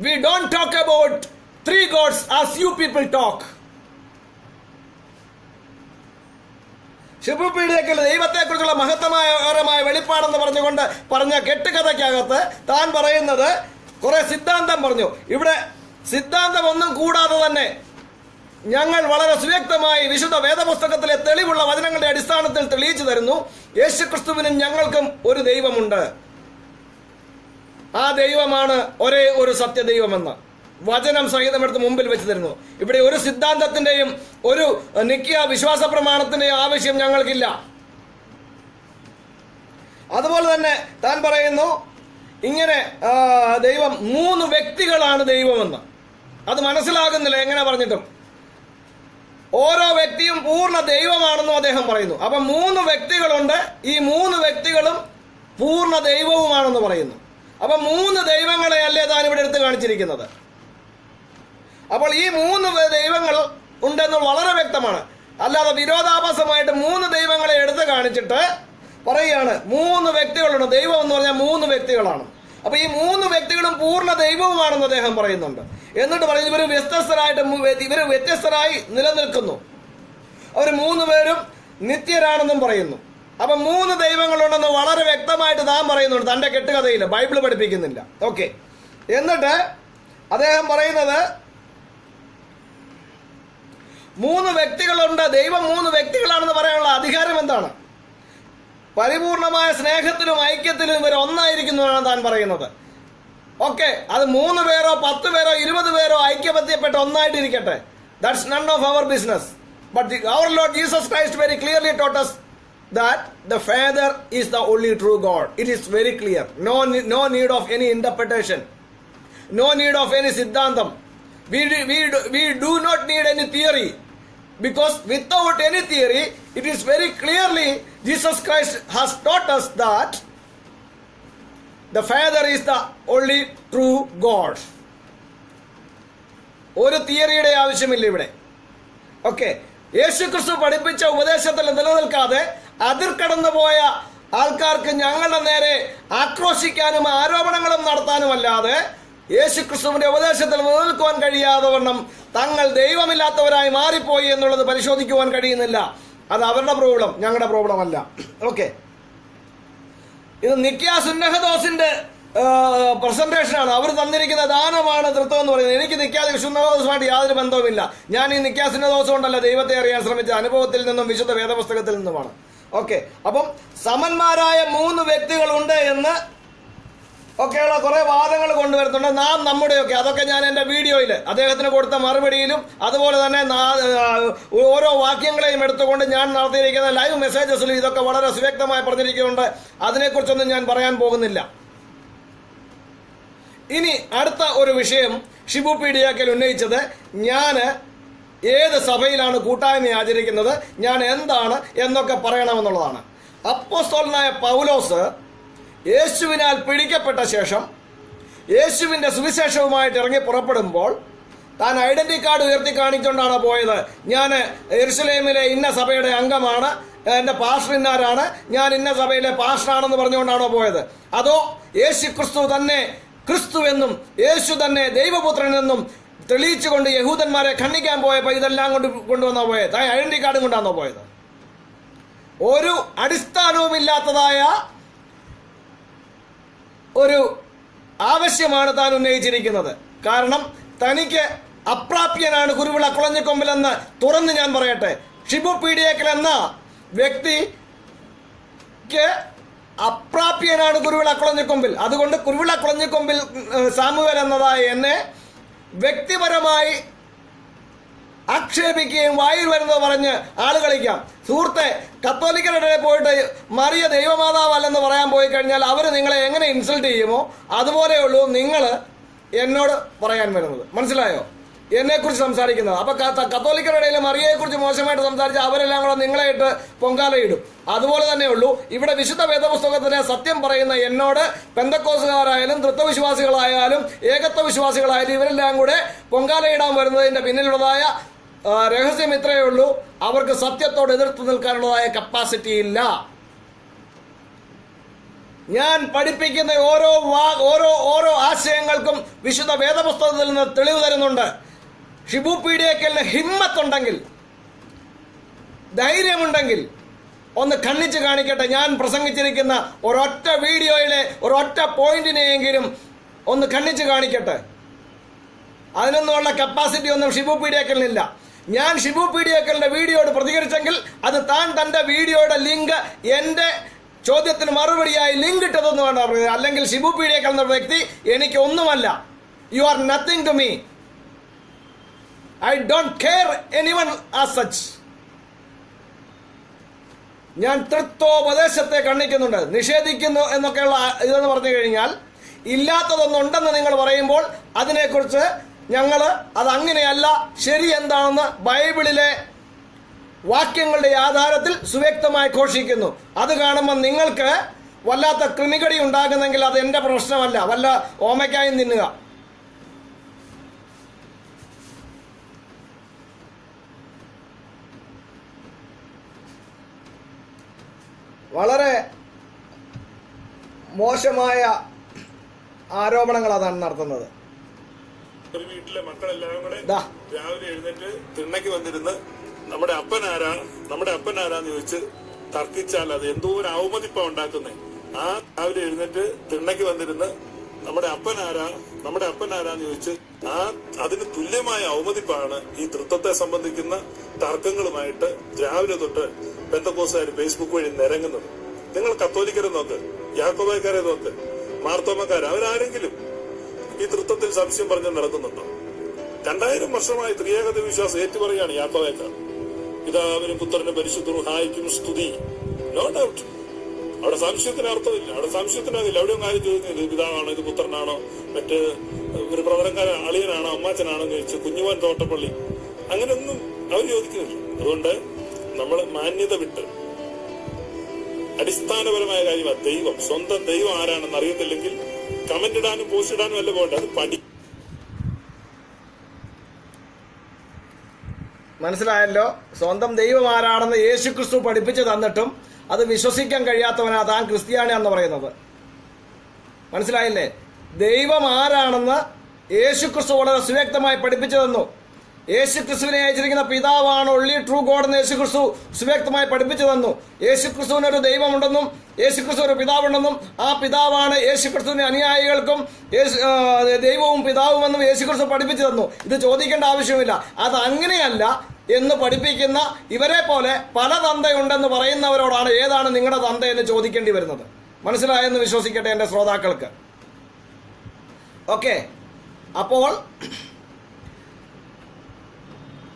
We don't talk about three gods as you people talk. Shibu Peediyakkal ദൈവത്തെക്കുറിച്ചുള്ള മഹത്തമായ വെളിപ്പാടെന്ന് പറഞ്ഞുകൊണ്ട് പറഞ്ഞ കെട്ടുകഥയ്ക്കകത്ത് താൻ പറയുന്നത് കുറെ സിദ്ധാന്തം പറഞ്ഞു. ഇവിടെ സിദ്ധാന്തം ഒന്നും കൂടാതെ തന്നെ ഞങ്ങൾ വളരെ സുവ്യക്തമായി വിശുദ്ധ വേദപുസ്തകത്തിലെ തെളിവുള്ള വചനങ്ങളുടെ അടിസ്ഥാനത്തിൽ തെളിയിച്ചു തരുന്നു, യേശുക്രിസ്തുവിനും ഞങ്ങൾക്കും ഒരു ദൈവമുണ്ട്. ആ ദൈവമാണ് ഒരേ ഒരു സത്യദൈവമെന്ന് വചനം സഹിതമെടുത്ത് മുമ്പിൽ വെച്ച് തരുന്നു. ഇവിടെ ഒരു സിദ്ധാന്തത്തിന്റെയും ഒരു നിത്യ വിശ്വാസ പ്രമാണത്തിന്റെയും ആവശ്യം ഞങ്ങൾക്കില്ല. അതുപോലെ തന്നെ താൻ പറയുന്നു ഇങ്ങനെ ദൈവം 3 വ്യക്തികളാണ് ദൈവമെന്ന്. അത് മനസ്സിലാകുന്നില്ല എങ്ങനെ പറഞ്ഞിട്ടും. ഓരോ വ്യക്തിയും പൂർണ്ണ ദൈവമാണെന്നും അദ്ദേഹം പറയുന്നു. അപ്പൊ 3 വ്യക്തികളുണ്ട്. ഈ 3 വ്യക്തികളും പൂർണ്ണ ദൈവവുമാണെന്ന് പറയുന്നു. അപ്പൊ 3 ദൈവങ്ങളെ അല്ലേ താൻ ഇവിടെ എടുത്ത് കാണിച്ചിരിക്കുന്നത്. അപ്പോൾ ഈ 3 ദൈവങ്ങൾ ഉണ്ടെന്ന് വളരെ വ്യക്തമാണ്. അല്ലാതെ വിരോധാഭാസമായിട്ട് 3 ദൈവങ്ങളെ എടുത്ത് കാണിച്ചിട്ട് പറയുകയാണ് 3 വ്യക്തികളുണ്ട്. ദൈവം എന്ന് പറഞ്ഞാൽ 3 വ്യക്തികളാണ്. അപ്പൊ ഈ 3 വ്യക്തികളും പൂർണ്ണ ദൈവവുമാണെന്ന് അദ്ദേഹം പറയുന്നുണ്ട്. എന്നിട്ട് പറയുന്നു ഇവര് വ്യത്യസ്തരായി നിലനിൽക്കുന്നു. അവർ 3 പേരും നിത്യരാണെന്നും പറയുന്നു. അപ്പൊ 3 ദൈവങ്ങളുണ്ടെന്ന് വളരെ വ്യക്തമായിട്ട് താൻ പറയുന്നുണ്ട് തന്റെ കെട്ടുകഥയിൽ. ബൈബിൾ പഠിപ്പിക്കുന്നില്ല. ഓക്കെ. എന്നിട്ട് അദ്ദേഹം പറയുന്നത് 3 വ്യക്തികളുണ്ട്, ദൈവം 3 വ്യക്തികളാണെന്ന് പറയാനുള്ള അധികാരം എന്താണ്? പരിപൂർണമായ സ്നേഹത്തിലും ഐക്യത്തിലും ഇവർ ഒന്നായിരിക്കുന്നതാണ് താൻ പറയുന്നത്. ഓക്കെ, അത് 3 പേരോ 10 പേരോ 20 പേരോ ഐക്യബന്ധപ്പെട്ട് ഒന്നായിട്ടിരിക്കട്ടെ. That's none of our business. But our lord Jesus Christ very clearly taught us that the Father is the only true God. It is very clear. No need of any interpretation. No need of any siddhantam. We do not need any theory. Because without any theory, it is very clearly Jesus Christ has taught us that the Father is the only true God. ഒരു തിയറിയുടെ ആവശ്യമില്ല ഇവിടെ. Okay, യേശുക്രിസ്തു പഠിപ്പിച്ച ഉപദേശത്തിൽ നിലനിൽക്കാതെ അതിർക്കടന്നു പോയ ആൾക്കാർക്ക് ഞങ്ങളുടെ നേരെ ആക്രോശിക്കാനും ആരോപണങ്ങളും നടത്താനുമല്ലാതെ യേശുക്രിസ്തുവിന്റെ ഉപദേശത്തിൽ നിലനിൽക്കുവാൻ കഴിയാതെ വണ്ണം തങ്ങൾ ദൈവമില്ലാത്തവരായി മാറിപ്പോയി എന്നുള്ളത് പരിശോധിക്കുവാൻ കഴിയുന്നില്ല. അത് അവരുടെ പ്രോബ്ലം, ഞങ്ങളുടെ പ്രോബ്ലം അല്ല. ഓക്കെ, ഇത് നിക്യാ സുന്നഹദോസിന്റെ പ്രസന്റേഷനാണ്. അവർ തന്നിരിക്കുന്ന ദാനമാണ് തൃത്വം എന്ന് പറയുന്നത്. എനിക്ക് നിക്യാ സുന്നഹദോസുമായിട്ട് യാതൊരു ബന്ധവുമില്ല. ഞാൻ ഈ നിക്യാ സുന്നഹദോസ് കൊണ്ടല്ല ദൈവത്തെ അറിയാൻ ശ്രമിച്ച അനുഭവത്തിൽ നിന്നും വിശുദ്ധ വേദപുസ്തകത്തിൽ നിന്നുമാണ്. ഓക്കെ, അപ്പം സമന്മാരായ 3 വ്യക്തികളുണ്ട് എന്ന് ഒക്കെയുള്ള കുറെ വാദങ്ങൾ കൊണ്ടുവരുന്നുണ്ട്. നാം നമ്മുടെയൊക്കെ അതൊക്കെ ഞാൻ എൻ്റെ വീഡിയോയിൽ അദ്ദേഹത്തിന് കൊടുത്ത മറുപടിയിലും അതുപോലെ തന്നെ ഓരോ വാക്യങ്ങളെയും എടുത്തുകൊണ്ട് ഞാൻ നടത്തിയിരിക്കുന്ന ലൈവ് മെസ്സേജസിലും ഇതൊക്കെ വളരെ സുവ്യക്തമായി പറഞ്ഞിരിക്കുന്നുണ്ട്. അതിനെക്കുറിച്ചൊന്നും ഞാൻ പറയാൻ പോകുന്നില്ല. ഇനി അടുത്ത ഒരു വിഷയം ഷിബു പീഡിയാക്കൽ ഉന്നയിച്ചത്, ഞാൻ ഏത് സഭയിലാണ് കൂട്ടായ്മ ആചരിക്കുന്നത്, ഞാൻ എന്താണ് എന്നൊക്കെ പറയണമെന്നുള്ളതാണ്. അപ്പോസ്തലനായ പൗലോസ് യേശുവിനാൽ പിടിക്കപ്പെട്ട ശേഷം യേശുവിന്റെ സുവിശേഷവുമായിട്ട് ഇറങ്ങി പുറപ്പെടുമ്പോൾ താൻ ഐഡന്റിറ്റി കാർഡ് ഉയർത്തി കാണിച്ചുകൊണ്ടാണ് പോയത്. ഞാൻ യെരുശലേമിലെ ഇന്ന സഭയുടെ അംഗമാണ്, എൻ്റെ പാസ്റ്റർ ഇന്നാരാണ്, ഞാൻ ഇന്ന സഭയിലെ പാസ്റ്ററാണെന്ന് പറഞ്ഞുകൊണ്ടാണോ പോയത്? അതോ യേശു ക്രിസ്തു തന്നെ ക്രിസ്തു എന്നും യേശു തന്നെ ദൈവപുത്രൻ എന്നും തെളിയിച്ചുകൊണ്ട് യഹൂദന്മാരെ ഖണ്ഡിക്കാൻ പോയപ്പോൾ ഇതെല്ലാം കൊണ്ടുവന്നോ പോയത്? താൻ ഐഡന്റിറ്റി കാർഡും കൊണ്ടാണോ പോയത്? ഒരു അടിസ്ഥാനവുമില്ലാത്തതായ ഒരു ആവശ്യമാണ് താൻ ഉന്നയിച്ചിരിക്കുന്നത്. കാരണം തനിക്ക് അപ്രാപ്യനാണ് കുരുവിള കുളഞ്ഞിക്കൊമ്പിലെന്ന് തുറന്ന് ഞാൻ പറയട്ടെ. ഷിബു പീഡിയാക്കൽ എന്ന വ്യക്തിക്ക് അപ്രാപ്യനാണ് കുരുവിള കുളഞ്ഞിക്കൊമ്പിൽ. അതുകൊണ്ട് കുരുവിള കുളഞ്ഞിക്കൊമ്പിൽ സാമുവേൽ എന്നതായ എന്നെ വ്യക്തിപരമായി ആക്ഷേപിക്കുകയും വായിൽ വരുന്നത് പറഞ്ഞ് ആള് കളിക്കാം. സുഹൃത്തെ, കത്തോലിക്കരുടെ പോയിട്ട് മറിയ ദൈവമാതാവല്ലെന്ന് പറയാൻ പോയി കഴിഞ്ഞാൽ അവർ നിങ്ങളെ എങ്ങനെ ഇൻസൾട്ട് ചെയ്യുമോ അതുപോലെയുള്ളൂ നിങ്ങൾ എന്നോട് പറയാൻ വരുന്നത്. മനസ്സിലായോ? എന്നെക്കുറിച്ച് സംസാരിക്കുന്നത്. അപ്പൊ കത്തോലിക്കരുടെ ഇടയിൽ മറിയയെക്കുറിച്ച് മോശമായിട്ട് സംസാരിച്ച് അവരെല്ലാം കൂടെ നിങ്ങളെയിട്ട് പൊങ്കാലയിടും. അതുപോലെ തന്നെയുള്ളൂ ഇവിടെ വിശുദ്ധ വേദപുസ്തകത്തിലെ സത്യം പറയുന്ന എന്നോട് പെന്തക്കോസുകാരായാലും തൃത്വവിശ്വാസികളായാലും ഏകത്വ വിശ്വാസികളായാലും ഇവരെല്ലാം കൂടെ പൊങ്കാലയിടാൻ വരുന്നതിന്റെ പിന്നിലുള്ളതായ രഹസ്യം ഇത്രയേ ഉള്ളൂ: അവർക്ക് സത്യത്തോട് എതിർത്ത് നിൽക്കാനുള്ളതായ കപ്പാസിറ്റി ഇല്ല. ഞാൻ പഠിപ്പിക്കുന്ന ഓരോ ആശയങ്ങൾക്കും വിശുദ്ധ വേദപുസ്തകത്തിൽ നിന്ന് തെളിവ് തരുന്നുണ്ട്. ഷിബു പീഡിയാക്കലിന് ഹിമ്മത്തുണ്ടെങ്കിൽ, ധൈര്യമുണ്ടെങ്കിൽ ഒന്ന് കണ്ണിച്ച് കാണിക്കട്ടെ. ഞാൻ പ്രസംഗിച്ചിരിക്കുന്ന ഒരൊറ്റ വീഡിയോയിലെ ഒരൊറ്റ പോയിന്റിനെയെങ്കിലും ഒന്ന് കണ്ണിച്ച് കാണിക്കട്ടെ. അതിനൊന്നുമുള്ള കപ്പാസിറ്റി ഒന്നും ഷിബു പീഡിയാക്കലിനില്ല. ഞാൻ ഷിബു പീഡിയാക്കലിന്റെ വീഡിയോയോട് പ്രതികരിച്ചെങ്കിൽ അത് താൻ തന്റെ വീഡിയോയുടെ ലിങ്ക് എന്റെ ചോദ്യത്തിന് മറുപടിയായി ലിങ്ക് ഇട്ടതൊന്നും വേണ്ട പറയുന്നത്. അല്ലെങ്കിൽ ഷിബു പീഡിയാക്കൽ എന്ന വ്യക്തി എനിക്ക് ഒന്നുമല്ല. You are nothing to me. I don't care anyone as such. ഞാൻ തൃത്വോപദേശത്തെ ഖണ്ഡിക്കുന്നുണ്ട്, നിഷേധിക്കുന്നു എന്നൊക്കെയുള്ള ഇതെന്ന് പറഞ്ഞു കഴിഞ്ഞാൽ ഇല്ലാത്തതൊന്നുണ്ടെന്ന് നിങ്ങൾ പറയുമ്പോൾ അതിനെക്കുറിച്ച് ഞങ്ങൾ അതങ്ങനെയല്ല, ശരി എന്താണെന്ന് ബൈബിളിലെ വാക്യങ്ങളുടെ ആധാരത്തിൽ സുവ്യക്തമായി ഘോഷിക്കുന്നു. അത് കാണുമ്പോൾ നിങ്ങൾക്ക് വല്ലാത്ത കൃമികടി ഉണ്ടാകുന്നെങ്കിൽ അത് എൻ്റെ പ്രശ്നമല്ല, വല്ല ഓമയ്ക്കായും തിന്നുക. വളരെ മോശമായ ആരോപണങ്ങൾ അതാണ് നടത്തുന്നത്. ഒരു വീട്ടിലെ മക്കളെല്ലാവരും കൂടെ രാവിലെ എഴുന്നേറ്റ് തിണ്ണയ്ക്ക് വന്നിരുന്ന് നമ്മുടെ അപ്പനാരാന്ന് ചോദിച്ച് തർക്കിച്ചാൽ അത് എന്തോ ഒരു അവമതിപ്പാ ഉണ്ടാക്കുന്നേ. ആ രാവിലെ എഴുന്നേറ്റ് തിണ്ണയ്ക്ക് വന്നിരുന്ന് നമ്മുടെ അപ്പനാരാന്ന് ചോദിച്ച് അതിന് തുല്യമായ അവമതിപ്പാണ് ഈ തൃത്വത്തെ സംബന്ധിക്കുന്ന തർക്കങ്ങളുമായിട്ട് രാവിലെ തൊട്ട് പെന്തക്കോസ്തുകാർ ഫേസ്ബുക്ക് വഴി നിരങ്ങുന്നത്. നിങ്ങൾ കത്തോലിക്കരെ നോക്ക്, യാക്കോബായക്കാരെ നോക്ക്, മാർത്തോമക്കാർ, അവരാരെങ്കിലും ഈ തൃത്വത്തിൽ സംശയം പറഞ്ഞ് നടക്കുന്നുണ്ടോ? 2000 വർഷമായി ത്രിയേകത വിശ്വാസം ഏറ്റുപറയാണ് യാക്കോബായക്കാർ. പിതാവിനും പുത്രനും പരിശുദ്ധ റൂഹായിക്കും സ്തുതി. No doubt. അവിടെ സംശയത്തിന് അർത്ഥമില്ല, അവിടെ സംശയത്തിനാകില്ല. എവിടെയും കാര്യം ചോദിക്കുന്നത് ഇത് പിതാവാണോ, ഇത് പുത്രനാണോ, മറ്റ് ഒരു പ്രവർത്തനക്കാരൻ അളിയനാണോ, അമ്മാച്ചനാണോ എന്ന് ചോദിച്ചു. കുഞ്ഞുമോൻ തോട്ടപ്പള്ളി, അങ്ങനെയൊന്നും അവർ ചോദിക്കുന്നില്ല. അതുകൊണ്ട് നമ്മൾ മാന്യത വിട്ട് അടിസ്ഥാനപരമായ കാര്യമാണ് ദൈവം. സ്വന്തം ദൈവം ആരാണെന്ന് അറിയുന്നില്ലെങ്കിൽ കമന്റ് ഇടാനും പോസ്റ്റ് ഇടാനും അല്ല പോകട്ടെ, അത് മനസ്സിലായല്ലോ? സ്വന്തം ദൈവം ആരാണെന്ന് യേശുക്രിസ്തു പഠിപ്പിച്ചു തന്നിട്ടും അത് വിശ്വസിക്കാൻ കഴിയാത്തവനാ താൻ ക്രിസ്ത്യാനിയാന്ന് പറയുന്നത്. മനസ്സിലായില്ലേ? ദൈവം ആരാണെന്ന് യേശുക്രിസ്തു വളരെ സുവ്യക്തമായി പഠിപ്പിച്ചു തന്നു. യേശുക്രിസ്തുവിനെ അയച്ചിരിക്കുന്ന പിതാവാണ് ഒൺലി ട്രൂ ഗോഡ് എന്ന് യേശുക്രിസ്തു സുവ്യക്തമായി പഠിപ്പിച്ചു തന്നു. യേശുക്രിസ്തുവിനൊരു ദൈവമുണ്ടെന്നും യേശുക്രിസ്തു ഒരു പിതാവുണ്ടെന്നും ആ പിതാവാണ് യേശുക്രിസ്തുവിന്റെ അനുയായികൾക്കും ദൈവവും പിതാവുമെന്നും യേശുക്രിസ്തു പഠിപ്പിച്ചു തന്നു. ഇത് ചോദിക്കേണ്ട ആവശ്യമില്ല. അത് അങ്ങനെയല്ല എന്ന് പഠിപ്പിക്കുന്ന ഇവരെ പോലെ പല തന്തയുണ്ടെന്ന് പറയുന്നവരോടാണ് ഏതാണ് നിങ്ങളുടെ തന്ത എന്ന് ചോദിക്കേണ്ടി വരുന്നത്. മനസ്സിലായെന്ന് വിശ്വസിക്കട്ടെ എൻ്റെ ശ്രോതാക്കൾക്ക്. ഓക്കെ, അപ്പോൾ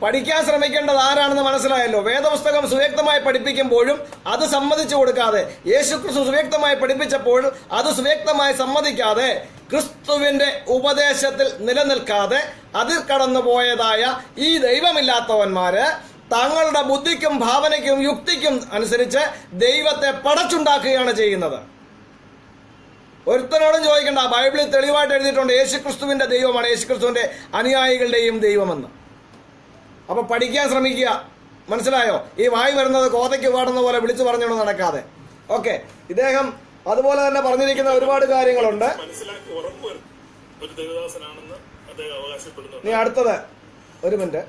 പഠിക്കാൻ ശ്രമിക്കേണ്ടത് ആരാണെന്ന് മനസ്സിലായല്ലോ. വേദപുസ്തകം സുവ്യക്തമായി പഠിപ്പിക്കുമ്പോഴും അത് സമ്മതിച്ചു കൊടുക്കാതെ, യേശുക്രിസ്തു സുവ്യക്തമായി പഠിപ്പിച്ചപ്പോഴും അത് സുവ്യക്തമായി സമ്മതിക്കാതെ, ക്രിസ്തുവിന്റെ ഉപദേശത്തിൽ നിലനിൽക്കാതെ അതിൽ കടന്നു പോയതായ ഈ ദൈവമില്ലാത്തവന്മാര് തങ്ങളുടെ ബുദ്ധിക്കും ഭാവനയ്ക്കും യുക്തിക്കും അനുസരിച്ച് ദൈവത്തെ പടച്ചുണ്ടാക്കുകയാണ് ചെയ്യുന്നത്. ഒരുത്തനോടും ചോദിക്കേണ്ട, ബൈബിളിൽ തെളിവായിട്ട് എഴുതിയിട്ടുണ്ട് യേശുക്രിസ്തുവിന്റെ ദൈവമാണ് യേശുക്രിസ്തുവിന്റെ അനുയായികളുടെയും ദൈവമെന്ന്. അപ്പൊ പഠിക്കാൻ ശ്രമിക്കുക. മനസ്സിലായോ? ഈ വായി വരുന്നത് കോതയ്ക്ക് പാടുന്ന പോലെ വിളിച്ചു പറഞ്ഞുകൊണ്ട് നടക്കാതെ. ഓക്കെ, ഇദ്ദേഹം അതുപോലെ തന്നെ പറഞ്ഞിരിക്കുന്ന ഒരുപാട് കാര്യങ്ങളുണ്ട്. നീ അടുത്തത് ഒരു മിനിറ്റ്,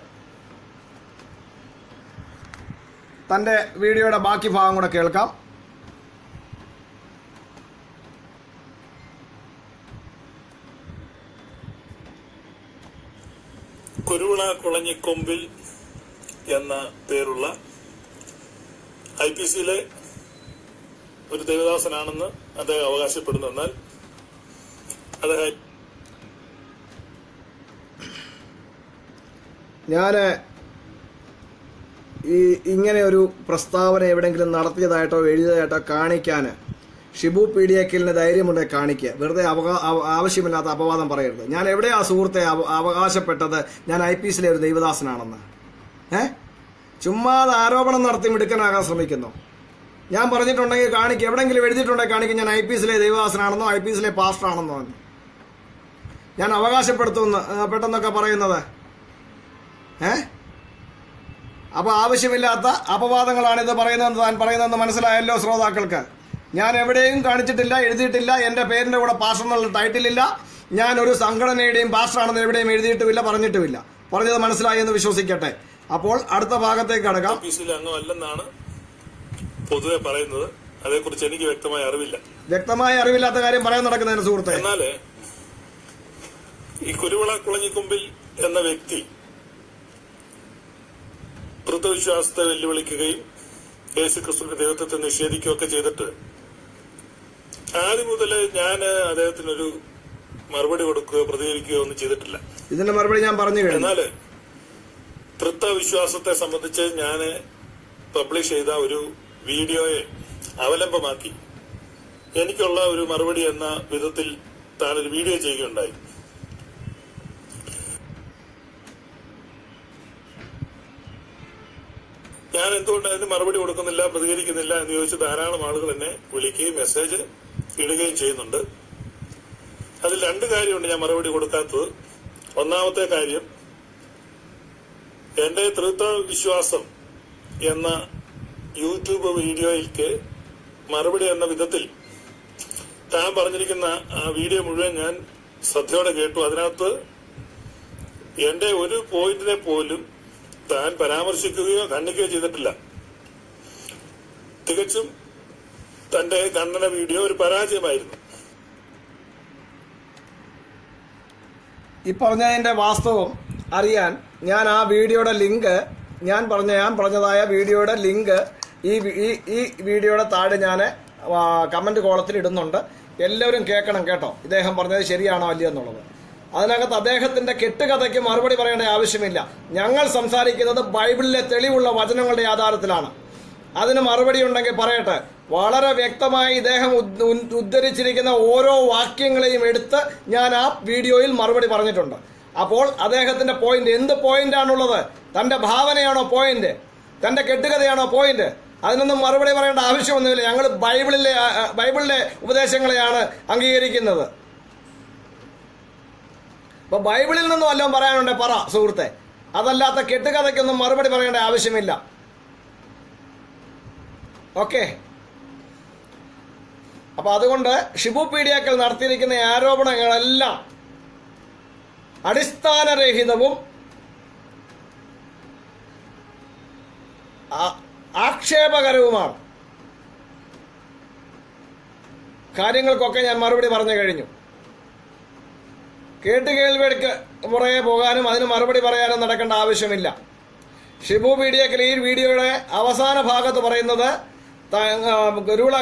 തന്റെ വീഡിയോയുടെ ബാക്കി ഭാഗം കൂടെ കേൾക്കാം. കുരുവിള കുളഞ്ഞിക്കൊമ്പിൽ എന്ന പേരുള്ള IPCയിലെ ഒരു ദേവദാസനാണെന്ന് അദ്ദേഹം അവകാശപ്പെടുന്നു. എന്നാൽ അദ്ദേഹം ഞാന് ഇങ്ങനെ ഒരു പ്രസ്താവന എവിടെയെങ്കിലും നടത്തിയതായിട്ടോ എഴുതിയതായിട്ടോ കാണിക്കാൻ ഷിബു പീഡിയക്കലിന് ധൈര്യമുണ്ടെങ്കിൽ കാണിക്കുക. വെറുതെ ആവശ്യമില്ലാത്ത അപവാദം പറയരുത്. ഞാൻ എവിടെയാ സുഹൃത്തെ അവകാശപ്പെട്ടത് ഞാൻ IPCയിലെ ഒരു ദൈവദാസനാണെന്ന്? ചുമ്മാതെ ആരോപണം നടത്തി മിടുക്കനാകാൻ ശ്രമിക്കുന്നു. ഞാൻ പറഞ്ഞിട്ടുണ്ടെങ്കിൽ കാണിക്കുക, എവിടെയെങ്കിലും എഴുതിയിട്ടുണ്ടെങ്കിൽ കാണിക്കുക ഞാൻ IPCയിലെ ദൈവദാസനാണെന്നോ IPCയിലെ പാസ്റ്ററാണെന്നോ. ഞാൻ അവകാശപ്പെടുത്തുന്നൊക്കെ പറയുന്നത് അപ്പൊ ആവശ്യമില്ലാത്ത അപവാദങ്ങളാണ് ഇത് പറയുന്നതെന്ന് താൻ പറയുന്നതെന്ന് മനസ്സിലായല്ലോ ശ്രോതാക്കൾക്ക്. ഞാൻ എവിടെയും കാണിച്ചിട്ടില്ല, എഴുതിയിട്ടില്ല, എന്റെ പേരിന്റെ കൂടെ പാസ്റ്റർ എന്നുള്ള ടൈറ്റിലില്ല, ഞാൻ ഒരു സംഘടനയുടെയും പാസ്റ്ററാണെന്ന് എവിടെയും എഴുതിയിട്ടുമില്ല, പറഞ്ഞിട്ടുമില്ല. പറഞ്ഞത് മനസ്സിലായി എന്ന് വിശ്വസിക്കട്ടെ. അപ്പോൾ അടുത്ത ഭാഗത്തേക്ക് കടക്കാം. അംഗമല്ലെന്നാണ് പൊതുവെ പറയുന്നത്. അതേക്കുറിച്ച് എനിക്ക് വ്യക്തമായ അറിവില്ല. വ്യക്തമായ അറിവില്ലാത്ത കാര്യം പറയാൻ നടക്കുന്നതിന് സുഹൃത്തെ. എന്നാല് ഈ കുരുവിള കുളഞ്ഞിക്കൊമ്പിൽ എന്ന വ്യക്തി തൃത്വവിശ്വാസത്തെ വെല്ലുവിളിക്കുകയും യേശുക്രിസ്തുവിന്റെ ദൈവത്വത്തെ നിഷേധിക്കുകയൊക്കെ ചെയ്തിട്ട് ആദ്യം മുതല് ഞാൻ അദ്ദേഹത്തിനൊരു മറുപടി കൊടുക്കുകയോ പ്രതികരിക്കുകയോ ഒന്നും ചെയ്തിട്ടില്ല. ഇതിന്റെ മറുപടി ഞാൻ പറഞ്ഞു. എന്നാല് തൃത്വവിശ്വാസത്തെ സംബന്ധിച്ച് ഞാൻ പബ്ലിഷ് ചെയ്ത ഒരു വീഡിയോയെ അവലംബമാക്കി എനിക്കുള്ള ഒരു മറുപടി എന്ന വിധത്തിൽ താനൊരു വീഡിയോ ചെയ്യുകയുണ്ടായി. ഞാൻ എന്തുകൊണ്ട് അതിന് മറുപടി കൊടുക്കുന്നില്ല, പ്രതികരിക്കുന്നില്ല എന്ന് ചോദിച്ച് ധാരാളം ആളുകൾ എന്നെ വിളിക്കുകയും മെസ്സേജ് ഇടുകയും ചെയ്യുന്നുണ്ട്. അതിൽ 2 കാര്യമുണ്ട് ഞാൻ മറുപടി കൊടുക്കാത്തത്. ഒന്നാമത്തെ കാര്യം, എന്റെ തൃത്വ വിശ്വാസം എന്ന യൂട്യൂബ് വീഡിയോയിലേക്ക് മറുപടി എന്ന വിധത്തിൽ താൻ പറഞ്ഞിരിക്കുന്ന ആ വീഡിയോ മുഴുവൻ ഞാൻ ശ്രദ്ധയോടെ കേട്ടു. അതിനകത്ത് എന്റെ ഒരു പോയിന്റിനെ പോലും താൻ പരാമർശിക്കുകയോ ഖണ്ഡിക്കുകയോ ചെയ്തിട്ടില്ല. തികച്ചും തന്റെ ഖണ്ഡന വീഡിയോ ഒരു പരാജയമായിരുന്നു. ഈ പറഞ്ഞതിന്റെ വാസ്തവം അറിയാൻ ഞാൻ ആ വീഡിയോയുടെ ലിങ്ക് ഞാൻ പറഞ്ഞതായ വീഡിയോയുടെ ലിങ്ക് ഈ വീഡിയോയുടെ താഴെ ഞാൻ കമന്റ് കോളത്തിൽ ഇടുന്നുണ്ട്. എല്ലാവരും കേൾക്കണം കേട്ടോ, ഇദ്ദേഹം പറഞ്ഞത് ശരിയാണോ അല്ലയോ എന്നുള്ളത്. അതിനകത്ത് അദ്ദേഹത്തിന്റെ കെട്ടുകഥയ്ക്ക് മറുപടി പറയേണ്ട ആവശ്യമില്ല. ഞങ്ങൾ സംസാരിക്കുന്നത് ബൈബിളിലെ തെളിവുള്ള വചനങ്ങളുടെ ആധാരത്തിലാണ്. അതിന് മറുപടി ഉണ്ടെങ്കിൽ പറയട്ടെ. വളരെ വ്യക്തമായി ഇദ്ദേഹം ഉദ്ധരിച്ചിരിക്കുന്ന ഓരോ വാക്യങ്ങളെയും എടുത്ത് ഞാൻ ആ വീഡിയോയിൽ മറുപടി പറഞ്ഞിട്ടുണ്ട്. അപ്പോൾ അദ്ദേഹത്തിന്റെ പോയിന്റ് എന്ത് പോയിന്റാണുള്ളത്? തന്റെ ഭാവനയാണോ പോയിന്റ്? തന്റെ കെട്ടുകഥയാണോ പോയിന്റ്? അതിനൊന്നും മറുപടി പറയേണ്ട ആവശ്യമൊന്നുമില്ല. ഞങ്ങൾ ബൈബിളിലെ ഉപദേശങ്ങളെയാണ് അംഗീകരിക്കുന്നത്. അപ്പൊ ബൈബിളിൽ നിന്നും വല്ലതും പറയാനുണ്ടെ പറ സുഹൃത്തെ. അതല്ലാത്ത കെട്ടുകഥയ്ക്കൊന്നും മറുപടി പറയേണ്ട ആവശ്യമില്ല. ഓക്കെ. അപ്പൊ അതുകൊണ്ട് ഷിബു പീഡിയാക്കൽ നടത്തിയിരിക്കുന്ന ആരോപണങ്ങളെല്ലാം അടിസ്ഥാനരഹിതവും ആക്ഷേപകരവുമാണ്. കാര്യങ്ങൾക്കൊക്കെ ഞാൻ മറുപടി പറഞ്ഞു കഴിഞ്ഞു. കേട്ടുകേൾവിക്ക് പുറകെ പോകാനും അതിന് മറുപടി പറയാനും നടക്കേണ്ട ആവശ്യമില്ല. ഷിബു പീഡിയാക്കൽ ഈ വീഡിയോയുടെ അവസാന ഭാഗത്ത് പറയുന്നത് കുരുള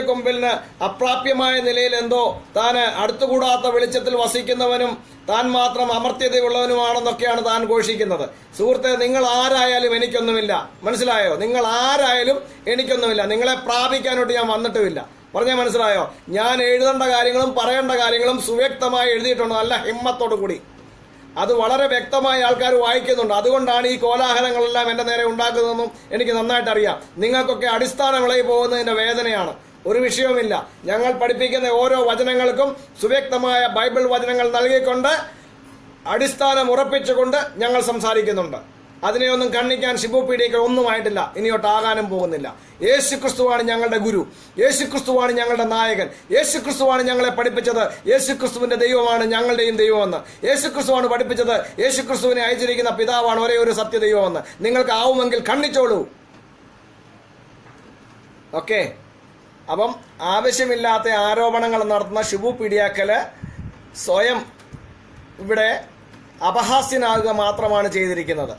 കൊമ്പിലിന് അപ്രാപ്യമായ നിലയിൽ എന്തോ താൻ അടുത്തുകൂടാത്ത വെളിച്ചത്തിൽ വസിക്കുന്നവനും താൻ മാത്രം അമർത്യതയുള്ളവനുമാണെന്നൊക്കെയാണ് താൻ ഘോഷിക്കുന്നത്. സുഹൃത്തെ, നിങ്ങൾ ആരായാലും എനിക്കൊന്നുമില്ല. മനസ്സിലായോ? നിങ്ങൾ ആരായാലും എനിക്കൊന്നുമില്ല. നിങ്ങളെ പ്രാപിക്കാനോട്ട് ഞാൻ വന്നിട്ടുമില്ല. പറഞ്ഞാൽ മനസ്സിലായോ? ഞാൻ എഴുതേണ്ട കാര്യങ്ങളും പറയേണ്ട കാര്യങ്ങളും സുവ്യക്തമായി എഴുതിയിട്ടുണ്ട്, നല്ല ഹിമ്മത്തോടു കൂടി. അത് വളരെ വ്യക്തമായി ആൾക്കാർ വായിക്കുന്നുണ്ട്. അതുകൊണ്ടാണ് ഈ കോലാഹലങ്ങളെല്ലാം എന്റെ നേരെ ഉണ്ടാക്കുന്നതെന്നും എനിക്ക് നന്നായിട്ട് അറിയാം. നിങ്ങൾക്കൊക്കെ അടിസ്ഥാനങ്ങളായി പോകുന്നതിന്റെ വേദനയാണ്. ഒരു വിഷയവുമില്ല. ഞങ്ങൾ പഠിപ്പിക്കുന്ന ഓരോ വചനങ്ങൾക്കും സുവ്യക്തമായ ബൈബിൾ വചനങ്ങൾ നൽകിക്കൊണ്ട് അടിസ്ഥാനം ഉറപ്പിച്ചുകൊണ്ട് ഞങ്ങൾ സംസാരിക്കുന്നുണ്ട്. അതിനെയൊന്നും ഖണ്ഡിക്കാൻ ഷിബു പീഡിയാക്കൽ ഒന്നുമായിട്ടില്ല, ഇനിയോട്ടാകാനും പോകുന്നില്ല. യേശുക്രിസ്തുവാണ് ഞങ്ങളുടെ ഗുരു, യേശുക്രിസ്തുവാണ് ഞങ്ങളുടെ നായകൻ, യേശുക്രിസ്തുവാണ് ഞങ്ങളെ പഠിപ്പിച്ചത്. യേശുക്രിസ്തുവിന്റെ ദൈവമാണ് ഞങ്ങളുടെയും ദൈവമെന്ന് യേശുക്രിസ്തുവാണ് പഠിപ്പിച്ചത്. യേശുക്രിസ്തുവിനെ അയച്ചിരിക്കുന്ന പിതാവാണ് ഒരേ ഒരു സത്യദൈവമെന്ന് നിങ്ങൾക്ക് ആവുമെങ്കിൽ ഖണ്ഡിച്ചോളൂ. ഓക്കെ. അപ്പം ആവശ്യമില്ലാത്ത ആരോപണങ്ങൾ നടത്തുന്ന ഷിബു പീഡിയാക്കല് സ്വയം ഇവിടെ അപഹാസ്യനാകുക മാത്രമാണ് ചെയ്തിരിക്കുന്നത്.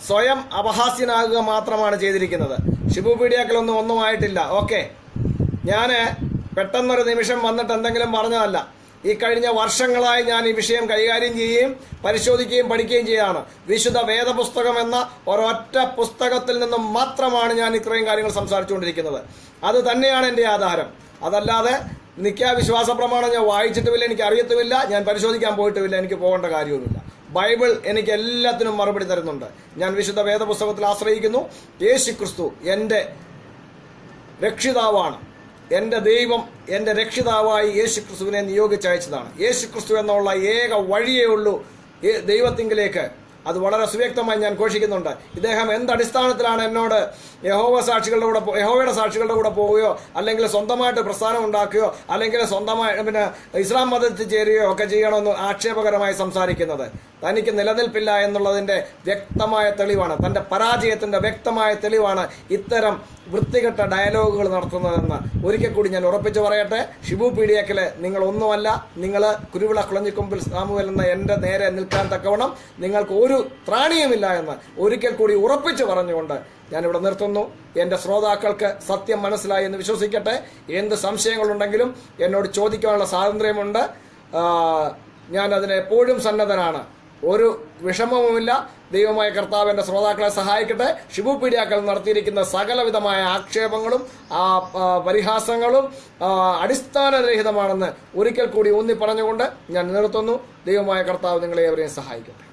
സ്വയം അപഹാസ്യനാകുക മാത്രമാണ് ചെയ്തിരിക്കുന്നത്. ഷിബു പീഡിയാക്കലൊന്നും ഒന്നുമായിട്ടില്ല. ഓക്കെ. ഞാന് പെട്ടെന്നൊരു നിമിഷം വന്നിട്ട് എന്തെങ്കിലും പറഞ്ഞതല്ല. ഈ കഴിഞ്ഞ വർഷങ്ങളായി ഞാൻ ഈ വിഷയം കൈകാര്യം ചെയ്യുകയും പരിശോധിക്കുകയും പഠിക്കുകയും ചെയ്യാണ്. വിശുദ്ധ വേദപുസ്തകം എന്ന ഒരൊറ്റ പുസ്തകത്തിൽ നിന്നും മാത്രമാണ് ഞാൻ ഇത്രയും കാര്യങ്ങൾ സംസാരിച്ചുകൊണ്ടിരിക്കുന്നത്. അത് തന്നെയാണ് എൻ്റെ ആധാരം. അതല്ലാതെ നിത്യാവിശ്വാസ പ്രമാണം ഞാൻ വായിച്ചിട്ടുമില്ല, എനിക്ക് അറിയത്തുമില്ല, ഞാൻ പരിശോധിക്കാൻ പോയിട്ടുമില്ല, എനിക്ക് പോകേണ്ട കാര്യവുമില്ല. ബൈബിൾ എനിക്ക് എല്ലാത്തിനും മറുപടി തരുന്നുണ്ട്. ഞാൻ വിശുദ്ധ വേദപുസ്തകത്തിൽ ആശ്രയിക്കുന്നു. യേശുക്രിസ്തു എൻ്റെ രക്ഷിതാവാണ്. എൻ്റെ ദൈവം എൻ്റെ രക്ഷിതാവായി യേശുക്രിസ്തുവിനെ നിയോഗിച്ചയച്ചതാണ്. യേശുക്രിസ്തു എന്നുള്ള ഏക വഴിയേ ഉള്ളൂ ദൈവത്തിങ്കിലേക്ക്. അത് വളരെ സുവ്യക്തമായി ഞാൻ ഘോഷിക്കുന്നുണ്ട്. ഇദ്ദേഹം എന്തടിസ്ഥാനത്തിലാണ് എന്നോട് യഹോവയുടെ സാക്ഷികളുടെ കൂടെ പോവുകയോ അല്ലെങ്കിൽ സ്വന്തമായിട്ട് പ്രസ്ഥാനം ഉണ്ടാക്കുകയോ അല്ലെങ്കിൽ സ്വന്തമായി ഇസ്ലാം മതത്തിൽ ചേരുകയോ ഒക്കെ ചെയ്യണമെന്ന് ആക്ഷേപകരമായി സംസാരിക്കുന്നത്? തനിക്ക് നിലനിൽപ്പില്ല എന്നുള്ളതിന്റെ വ്യക്തമായ തെളിവാണ്. തന്റെ പരാജയത്തിന്റെ വ്യക്തമായ തെളിവാണ് ഇത്തരം വൃത്തികെട്ട ഡയലോഗുകൾ നടത്തുന്നതെന്ന് ഒരിക്കൽ കൂടി ഞാൻ ഉറപ്പിച്ചു പറയട്ടെ. ഷിബു പീഡിയാക്കല് നിങ്ങൾ ഒന്നുമല്ല. നിങ്ങൾ കുരുവിള കുളഞ്ഞിക്കൊമ്പിൽ സാമുവേൽ എന്ന എന്റെ നേരെ നിൽക്കാൻ തക്കവണ്ണം നിങ്ങൾക്ക് ഒരു ത്രാണിയുമില്ല എന്ന് ഒരിക്കൽ കൂടി ഉറപ്പിച്ചു പറഞ്ഞുകൊണ്ട് ഞാനിവിടെ നിർത്തുന്നു. എന്റെ ശ്രോതാക്കൾക്ക് സത്യം മനസ്സിലായി എന്ന് വിശ്വസിക്കട്ടെ. എന്ത് സംശയങ്ങളുണ്ടെങ്കിലും എന്നോട് ചോദിക്കാനുള്ള സ്വാതന്ത്ര്യമുണ്ട്. ഞാൻ അതിന് എപ്പോഴും സന്നദ്ധനാണ്. ഒരു വിഷമവുമില്ല. ദൈവമായ കർത്താവ് എന്റെ ശ്രോതാക്കളെ സഹായിക്കട്ടെ. ഷിബു പീഡിയാക്കൽ നടത്തിയിരിക്കുന്ന സകലവിധമായ ആക്ഷേപങ്ങളും പരിഹാസങ്ങളും അടിസ്ഥാനരഹിതമാണെന്ന് ഒരിക്കൽ കൂടി ഊന്നി പറഞ്ഞുകൊണ്ട് ഞാൻ നിർത്തുന്നു. ദൈവമായ കർത്താവ് നിങ്ങളെ എവരെയും സഹായിക്കട്ടെ.